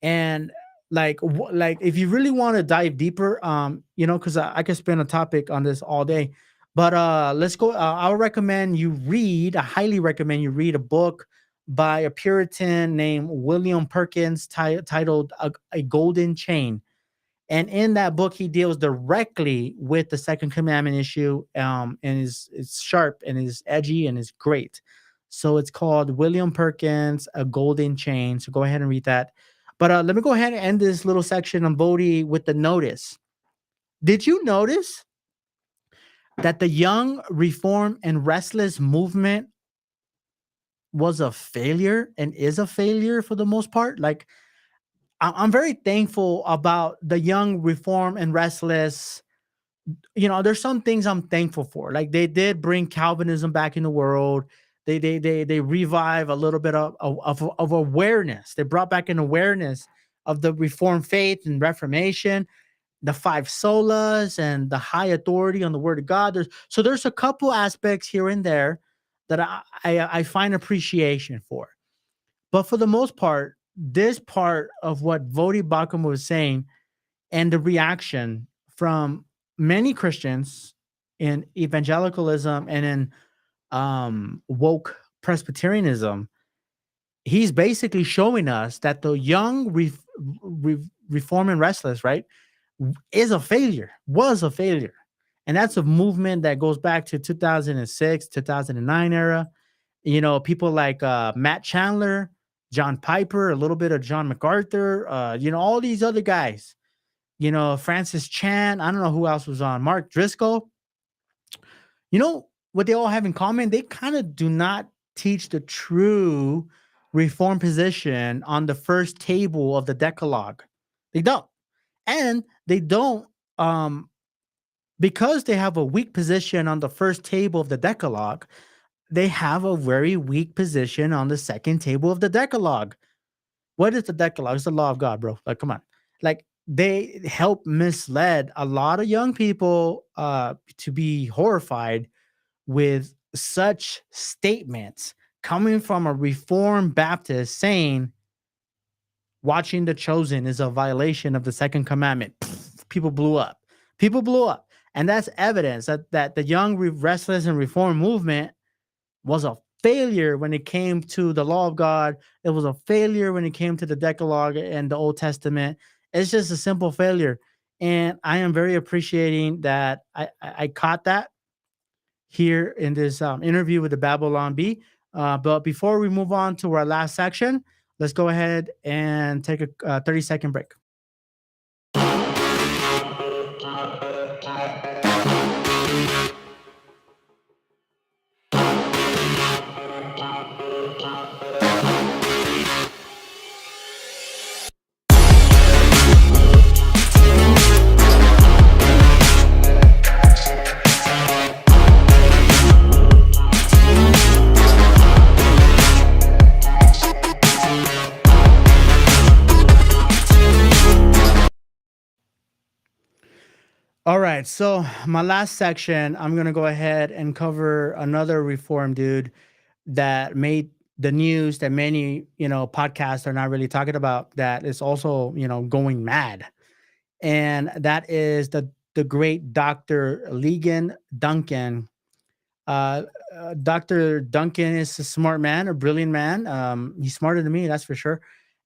And like if you really want to dive deeper, because I could spend a topic on this all day, but let's go. I highly recommend you read a book by a Puritan named William Perkins titled A Golden Chain. And in that book, he deals directly with the second commandment issue, and it's sharp and is edgy and is great. So it's called William Perkins, A Golden Chain. So go ahead and read that. But let me go ahead and end this little section on Vody with the notice. Did you notice that the Young, Reform, and Restless movement was a failure and is a failure for the most part? Like, I'm very thankful about the Young, Reform, and Restless. There's some things I'm thankful for. Like they did bring Calvinism back in the world. They revive a little bit of awareness. They brought back an awareness of the Reformed faith and Reformation, the 5 solas, and the high authority on the Word of God. There's a couple aspects here and there that I find appreciation for. But for the most part, this part of what Vody Bakum was saying, and the reaction from many Christians in evangelicalism and in woke Presbyterianism, he's basically showing us that the Young, Reform, and Restless, right, was a failure. And that's a movement that goes back to 2006, 2009 era. People like Matt Chandler, John Piper, a little bit of John MacArthur, all these other guys, Francis Chan. I don't know who else was on, Mark Driscoll. What they all have in common? They kind of do not teach the true reform position on the first table of the Decalogue. They don't. And they don't, because they have a weak position on the first table of the Decalogue, they have a very weak position on the second table of the Decalogue. What is the Decalogue? It's the law of God, bro. Like, come on. Like, they help mislead a lot of young people to be horrified with such statements coming from a Reformed Baptist saying watching The Chosen is a violation of the second commandment. People blew up. And that's evidence that the young restless and reform movement was a failure when it came to the law of God. It was a failure when it came to the Decalogue and the Old Testament. It's just a simple failure. And I am very appreciating that I caught that here in this interview with the Babylon Bee. But before we move on to our last section, let's go ahead and take a 30-second break. All right, so my last section, I'm going to go ahead and cover another reform dude that made the news that many, podcasts are not really talking about, that is also, going mad. And that is the great Dr. Ligon Duncan. Dr. Duncan is a smart man, a brilliant man. He's smarter than me, that's for sure.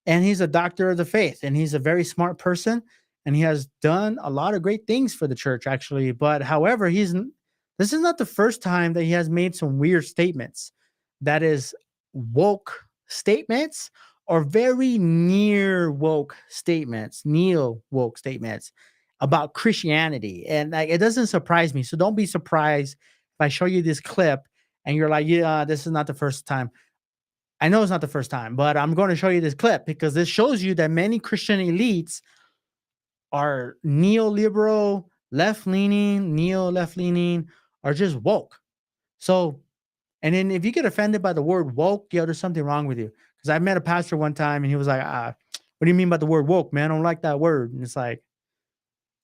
And he's a doctor of the faith, and he's a very smart person. And he has done a lot of great things for the church, actually. But however, this is not the first time that he has made some weird statements. That is woke statements, or very near woke statements, neo-woke statements about Christianity. And like, it doesn't surprise me. So don't be surprised if I show you this clip and you're like, yeah, this is not the first time. I know it's not the first time, but I'm going to show you this clip because this shows you that many Christian elites are neoliberal, neo-left-leaning, are just woke. So, and then if you get offended by the word woke, there's something wrong with you. Because I met a pastor one time and he was like, what do you mean by the word woke, man? I don't like that word. And it's like,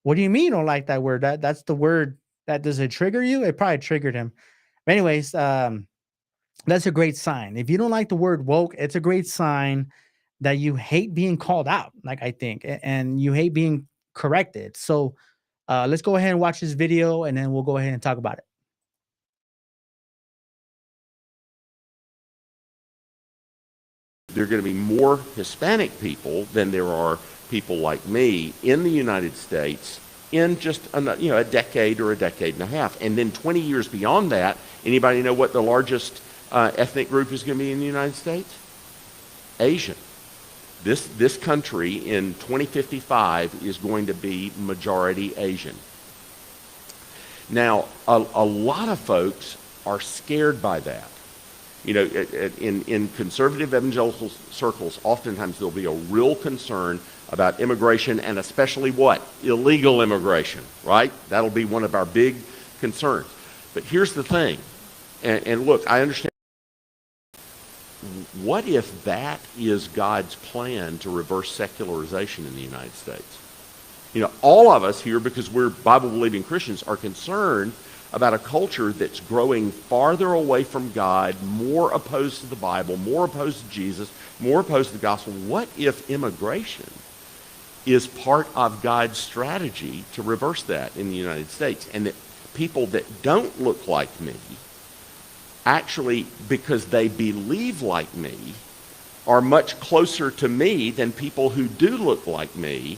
what do you mean you don't like that word? That's the word that, does it trigger you? It probably triggered him. But anyways, that's a great sign. If you don't like the word woke, it's a great sign that you hate being called out, like I think, and you hate being corrected. So let's go ahead and watch this video, and then we'll go ahead and talk about it. There are going to be more Hispanic people than there are people like me in the United States in just a decade or a decade and a half. And then 20 years beyond that, anybody know what the largest ethnic group is going to be in the United States? Asian. This country in 2055 is going to be majority Asian. Now, a lot of folks are scared by that. In conservative evangelical circles, oftentimes there'll be a real concern about immigration, and especially what? Illegal immigration, right? That'll be one of our big concerns. But here's the thing, and look, I understand. What if that is God's plan to reverse secularization in the United States? All of us here, because we're Bible-believing Christians, are concerned about a culture that's growing farther away from God, more opposed to the Bible, more opposed to Jesus, more opposed to the gospel. What if immigration is part of God's strategy to reverse that in the United States? And that people that don't look like me, actually, because they believe like me, are much closer to me than people who do look like me,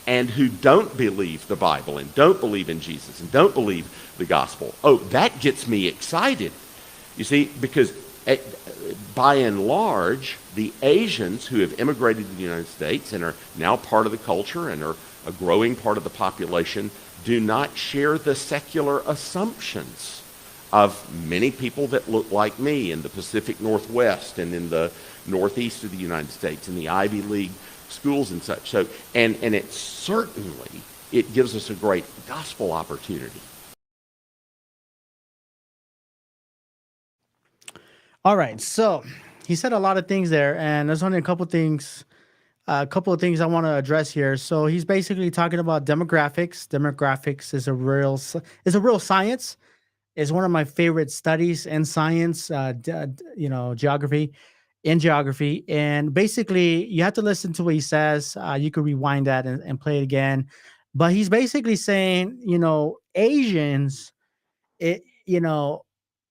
and who don't believe the Bible and don't believe in Jesus and don't believe the gospel. Oh, that gets me excited. You see, because by and large, the Asians who have immigrated to the United States and are now part of the culture and are a growing part of the population do not share the secular assumptions of many people that look like me in the Pacific Northwest and in the Northeast of the United States, in the Ivy League schools and such. So, and it certainly, it gives us a great gospel opportunity. All right, so he said a lot of things there, and there's only a couple of things I want to address here. So he's basically talking about demographics. Demographics is a real science. It's one of my favorite studies in science. Geography. And basically, you have to listen to what he says. You could rewind that and play it again. But he's basically saying, Asians,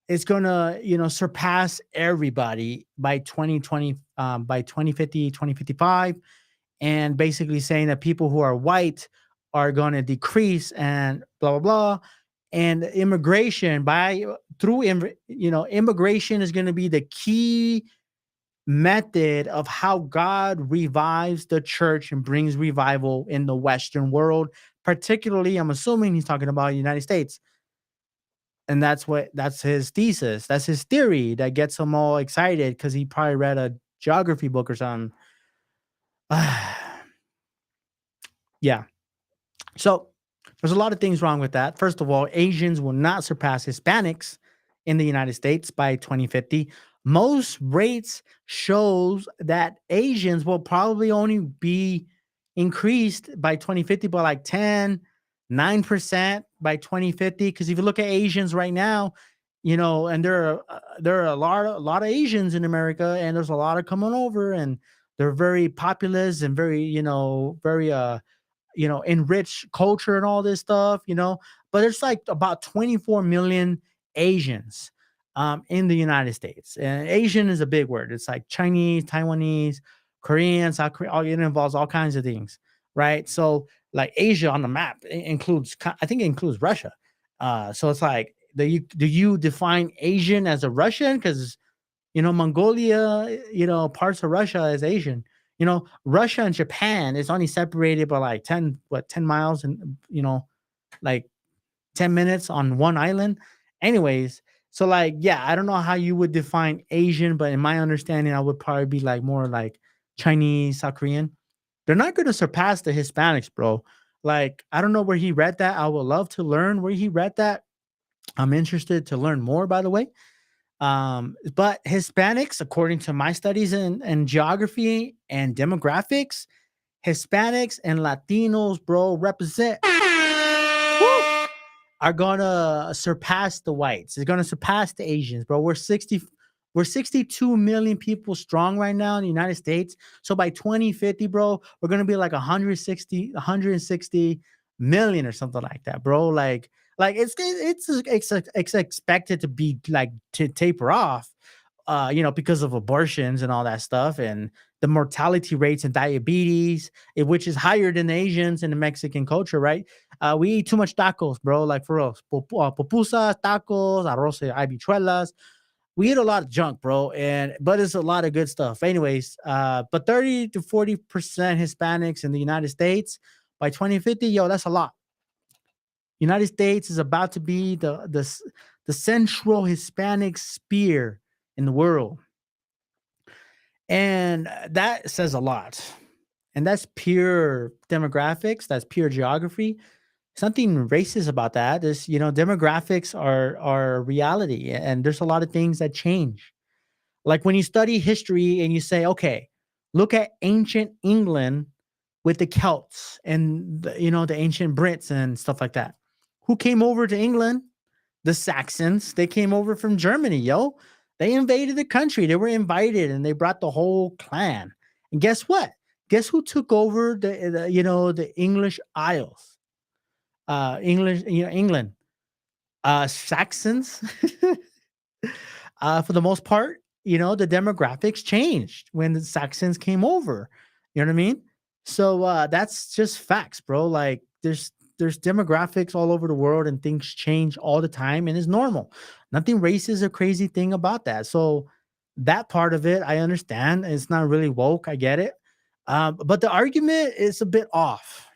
it's gonna, surpass everybody by 2020, by 2050, 2055, and basically saying that people who are white are gonna decrease and blah blah blah. And immigration immigration is gonna be the key method of how God revives the church and brings revival in the Western world. Particularly, I'm assuming he's talking about the United States. And that's his thesis. That's his theory that gets him all excited because he probably read a geography book or something. Yeah. So there's a lot of things wrong with that. First of all, Asians will not surpass Hispanics in the United States by 2050. Most rates shows that Asians will probably only be increased by 2050 by like 9% by 2050. Because if you look at Asians right now, and there are a lot of Asians in America, and there's a lot of coming over, and they're very populous and very enriched culture and all this stuff. But there's like about 24 million Asians in the United States, and Asian is a big word. It's like Chinese, Taiwanese, Korean, South Korea. It involves all kinds of things, right? So like Asia on the map includes, I think it includes Russia. So it's like, do you define Asian as a Russian? Because, Mongolia, parts of Russia is Asian. Russia and Japan is only separated by like 10 miles and, like 10 minutes on one island. Anyways, so like, yeah, I don't know how you would define Asian, but in my understanding, I would probably be like more like Chinese, South Korean. They're not going to surpass the Hispanics, bro. Like, I don't know where he read that. I would love to learn where he read that. I'm interested to learn more, by the way. But Hispanics, according to my studies in geography and demographics, Hispanics and Latinos, bro, represent are gonna surpass the whites. It's gonna surpass the Asians, bro. We're 62 million people strong right now in the United States. So by 2050, bro, we're gonna be like 160 million or something like that, bro. Like it's expected to be like to taper off, because of abortions and all that stuff, and the mortality rates and diabetes, which is higher than the Asians and the Mexican culture, right? We eat too much tacos, bro. Like for us, pupusas, tacos, arroz y habichuelas. We eat a lot of junk, bro, but it's a lot of good stuff. Anyways, but 30 to 40% Hispanics in the United States by 2050, yo, that's a lot. United States is about to be the central Hispanic sphere in the world. And that says a lot. And that's pure demographics. That's pure geography. Something racist about that is, demographics are reality, and there's a lot of things that change. Like when you study history and you say, okay, look at ancient England with the Celts and the ancient Brits and stuff like that. Who came over to England? The Saxons. They came over from Germany, yo. They invaded the country. They were invited, and they brought the whole clan. And guess what? Guess who took over the English Isles? England. Saxons. For the most part, the demographics changed when the Saxons came over. You know what I mean? So that's just facts, bro. Like there's demographics all over the world and things change all the time and it's normal. Nothing racist or crazy thing about that. So that part of it, I understand. It's not really woke. I get it. But the argument is a bit off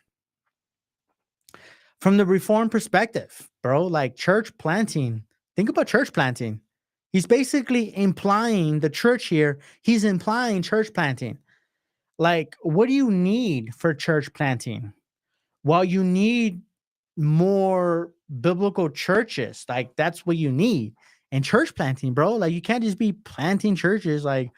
from the reform perspective, bro. Like church planting. Think about church planting. He's basically implying the church here. He's implying church planting. Like, what do you need for church planting? Well, you need more biblical churches. Like, that's what you need. And church planting, bro. Like, you can't just be planting churches. Like,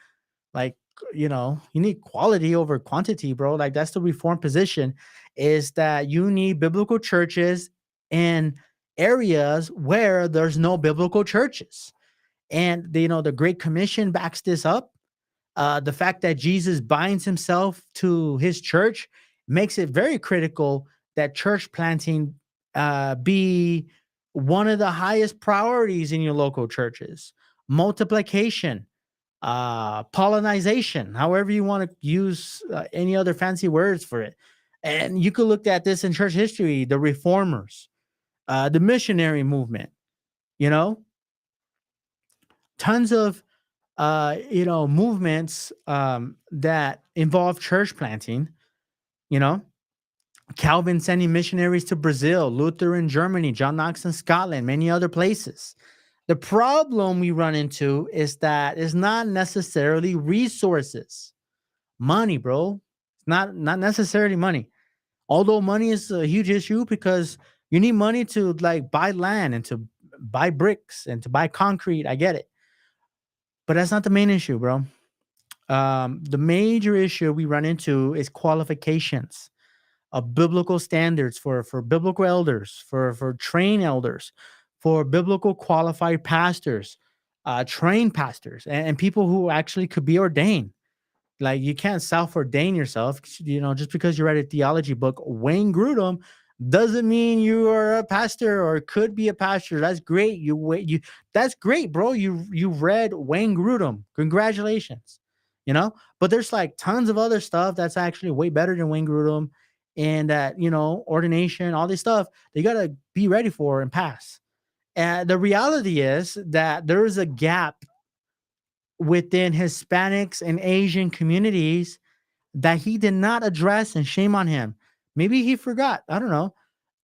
you need quality over quantity, bro. Like, that's the reform position, is that you need biblical churches in areas where there's no biblical churches. And the Great Commission backs this up. The fact that Jesus binds himself to his church makes it very critical that church planting be one of the highest priorities in your local churches. Multiplication, pollinization, however you want to use any other fancy words for it. And you could look at this in church history, the reformers, the missionary movement, you know, tons of movements that involve church planting, you know, Calvin sending missionaries to Brazil, Luther in Germany, John Knox in Scotland, many other places. The problem we run into is that it's not necessarily resources, money, bro. It's not necessarily money. Although money is a huge issue because you need money to like buy land and to buy bricks and to buy concrete. I get it. But that's not the main issue, bro. The major issue we run into is qualifications of biblical standards for biblical elders, for trained elders, for biblical qualified pastors, trained pastors, and people who actually could be ordained. Like you can't self-ordain yourself, just because you read a theology book. Wayne Grudem doesn't mean you are a pastor or could be a pastor. That's great. That's great, bro. You read Wayne Grudem. Congratulations. But there's like tons of other stuff that's actually way better than Wayne Grudem, and that ordination, all this stuff they gotta be ready for and pass. And the reality is that there is a gap within Hispanics and Asian communities that he did not address, and shame on him. Maybe he forgot. I don't know.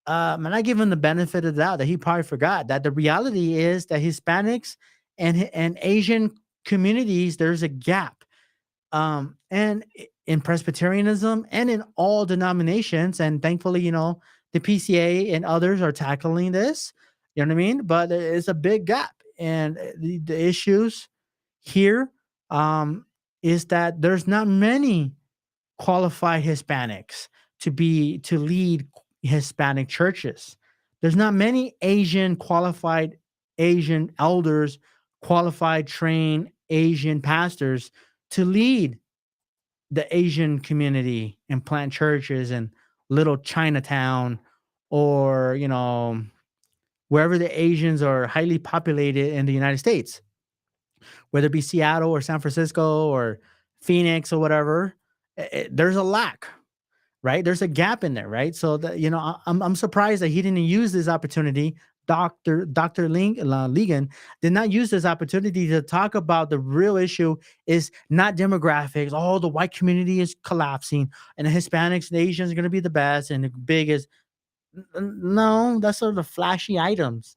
And I give him the benefit of the doubt that he probably forgot that the reality is that Hispanics and Asian communities, there's a gap. And in Presbyterianism and in all denominations, and thankfully, the PCA and others are tackling this. You know what I mean? But it's a big gap, and the issues here is that there's not many qualified Hispanics to lead Hispanic churches. There's not many qualified Asian elders, qualified trained Asian pastors to lead the Asian community and plant churches in little Chinatown, or wherever the Asians are highly populated in the United States, whether it be Seattle or San Francisco or Phoenix or whatever. There's a lack, right? There's a gap in there, right? So I'm surprised that he didn't use this opportunity. Dr. Ligon did not use this opportunity to talk about the real issue is not demographics. Oh, the white community is collapsing and the Hispanics and Asians are going to be the best and the biggest. No, that's sort of the flashy items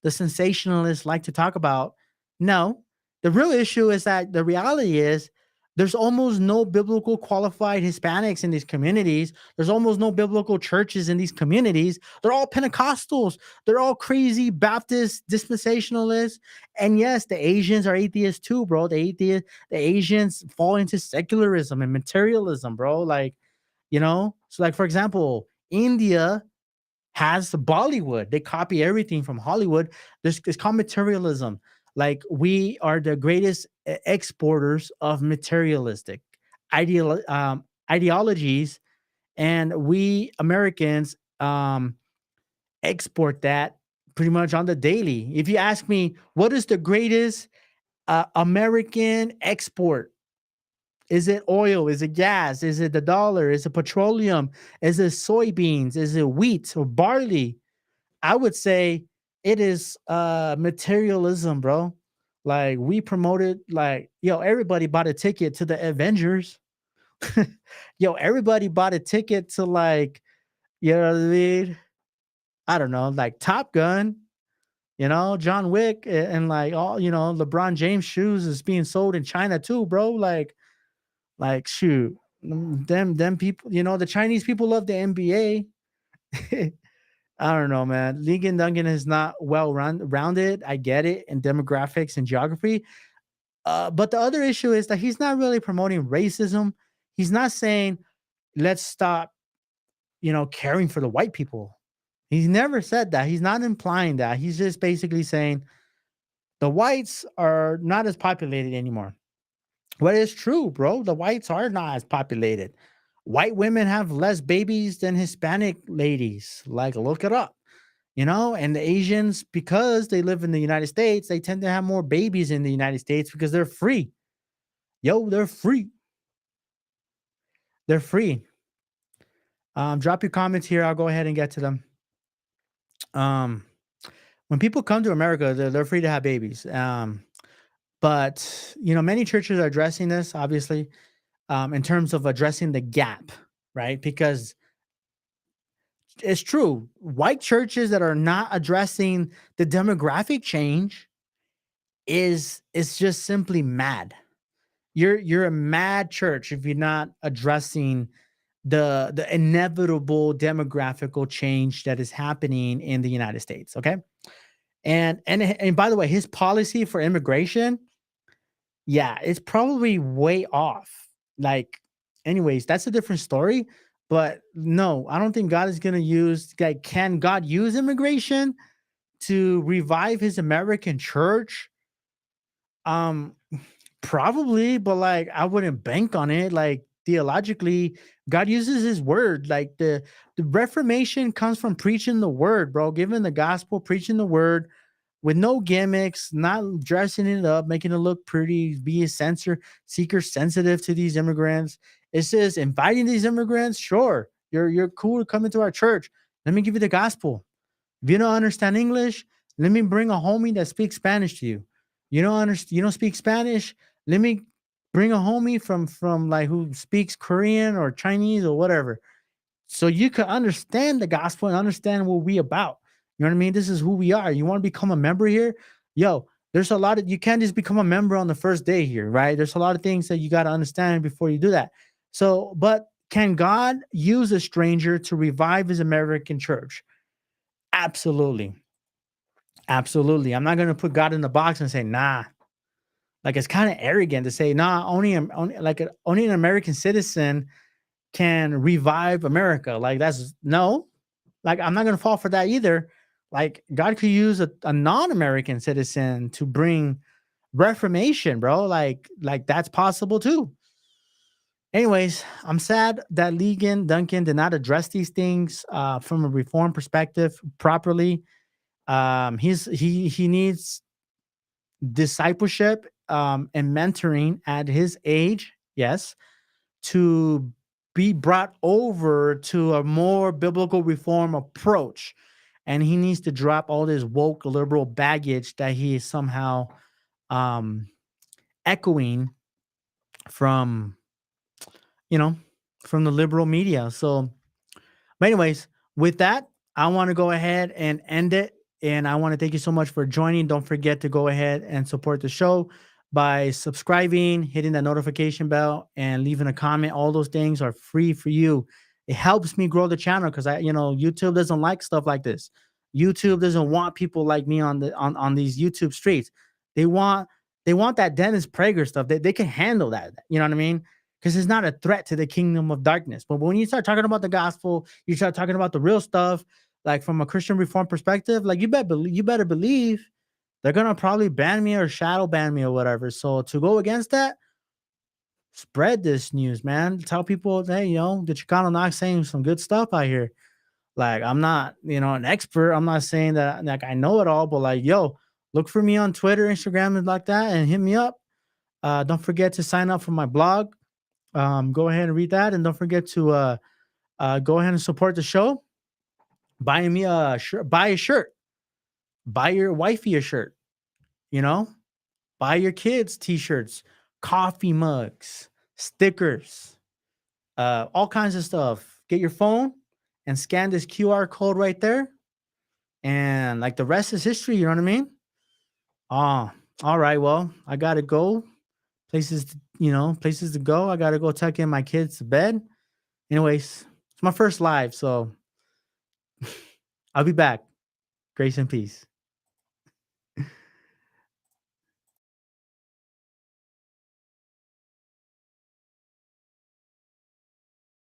the sensationalists like to talk about. No, the real issue is that the reality is there's almost no biblical qualified Hispanics in these communities. There's almost no biblical churches in these communities. They're all Pentecostals. They're all crazy Baptist dispensationalists. And yes, the Asians are atheists too, bro. The Asians fall into secularism and materialism, bro. So like, for example, India has Bollywood. They copy everything from Hollywood. It's called materialism. Like, we are the greatest exporters of materialistic ideologies, and we Americans export that pretty much on the daily. If you ask me, what is the greatest American export? Is it oil? Is it gas? Is it the dollar? Is it petroleum? Is it soybeans? Is it wheat or barley? I would say it is materialism, bro. Like we promoted, like, yo, everybody bought a ticket to the Avengers. Yo, everybody bought a ticket to, like, you know what I mean? I don't know, like Top Gun, John Wick, and like all, LeBron James shoes is being sold in China too, bro. Like shoot, them people, the Chinese people love the NBA. I don't know, man. Ligon Duncan is not well rounded. I get it in demographics and geography. But the other issue is that he's not really promoting racism. He's not saying, let's stop, caring for the white people. He's never said that. He's not implying that. He's just basically saying the whites are not as populated anymore. What is true, bro? The whites are not as populated. White women have less babies than Hispanic ladies. Like, look it up. And the Asians, because they live in the United States, they tend to have more babies in the United States because they're free. Yo, they're free. They're free. Drop your comments here. I'll go ahead and get to them. When people come to America, they're free to have babies. But many churches are addressing this, obviously, in terms of addressing the gap, right? Because it's true, white churches that are not addressing the demographic change is just simply mad. You're a mad church if you're not addressing the inevitable demographical change that is happening in the United States. Okay. And by the way, his policy for immigration, yeah, it's probably way off. Like, anyways, that's a different story. But no, I don't think God is going to use, like, can God use immigration to revive his American church? Probably, but like, I wouldn't bank on it. Like, theologically, God uses his word. Like the Reformation comes from preaching the word, bro, giving the gospel, preaching the word with no gimmicks, not dressing it up, making it look pretty, be a seeker sensitive to these immigrants. It says inviting these immigrants. Sure, you're cool to come into our church. Let me give you the gospel. If you don't understand English, let me bring a homie that speaks Spanish to you. You don't speak Spanish? Let me bring a homie from like who speaks Korean or Chinese or whatever. So you can understand the gospel and understand what we about. You know what I mean? This is who we are. You want to become a member here? Yo, there's a lot of, you can't just become a member on the first day here, right? There's a lot of things that you got to understand before you do that. So, but can God use a stranger to revive his American church? Absolutely. Absolutely. I'm not going to put God in the box and say, nah. Like, it's kind of arrogant to say, nah, only an American citizen can revive America. Like, that's no, like, I'm not going to fall for that either. Like, God could use a non-American citizen to bring reformation, bro. Like that's possible too. Anyways, I'm sad that Ligon Duncan did not address these things from a reform perspective properly. He needs discipleship and mentoring at his age, yes, to be brought over to a more biblical reform approach. And he needs to drop all this woke liberal baggage that he is somehow echoing from, from the liberal media. So, but anyways, with that, I want to go ahead and end it. And I want to thank you so much for joining. Don't forget to go ahead and support the show by subscribing, hitting that notification bell, and leaving a comment. All those things are free for you. It helps me grow the channel because YouTube doesn't like stuff like this. YouTube doesn't want people like me on these YouTube streets. They want that Dennis Prager stuff. They can handle that. You know what I mean? Because it's not a threat to the kingdom of darkness. But when you start talking about the gospel, you start talking about the real stuff, like from a Christian reform perspective, like you better believe they're gonna probably ban me or shadow ban me or whatever. So to go against that, spread this news, man. Tell people, hey, the Chicano Knox saying some good stuff out here. Like, I'm not, an expert. I'm not saying that like I know it all, but like, yo, look for me on Twitter, Instagram, and like that, and hit me up. Don't forget to sign up for my blog. Go ahead and read that, and don't forget to go ahead and support the show. Buy me a shirt. Buy a shirt. Buy your wifey a shirt. You know, buy your kids t-shirts, coffee mugs, stickers, all kinds of stuff. Get your phone and scan this QR code right there, and like the rest is history. You know what I mean? All right. Well, I gotta go. Places, places to go. I gotta go tuck in my kids to bed. Anyways, it's my first live, so I'll be back. Grace and peace.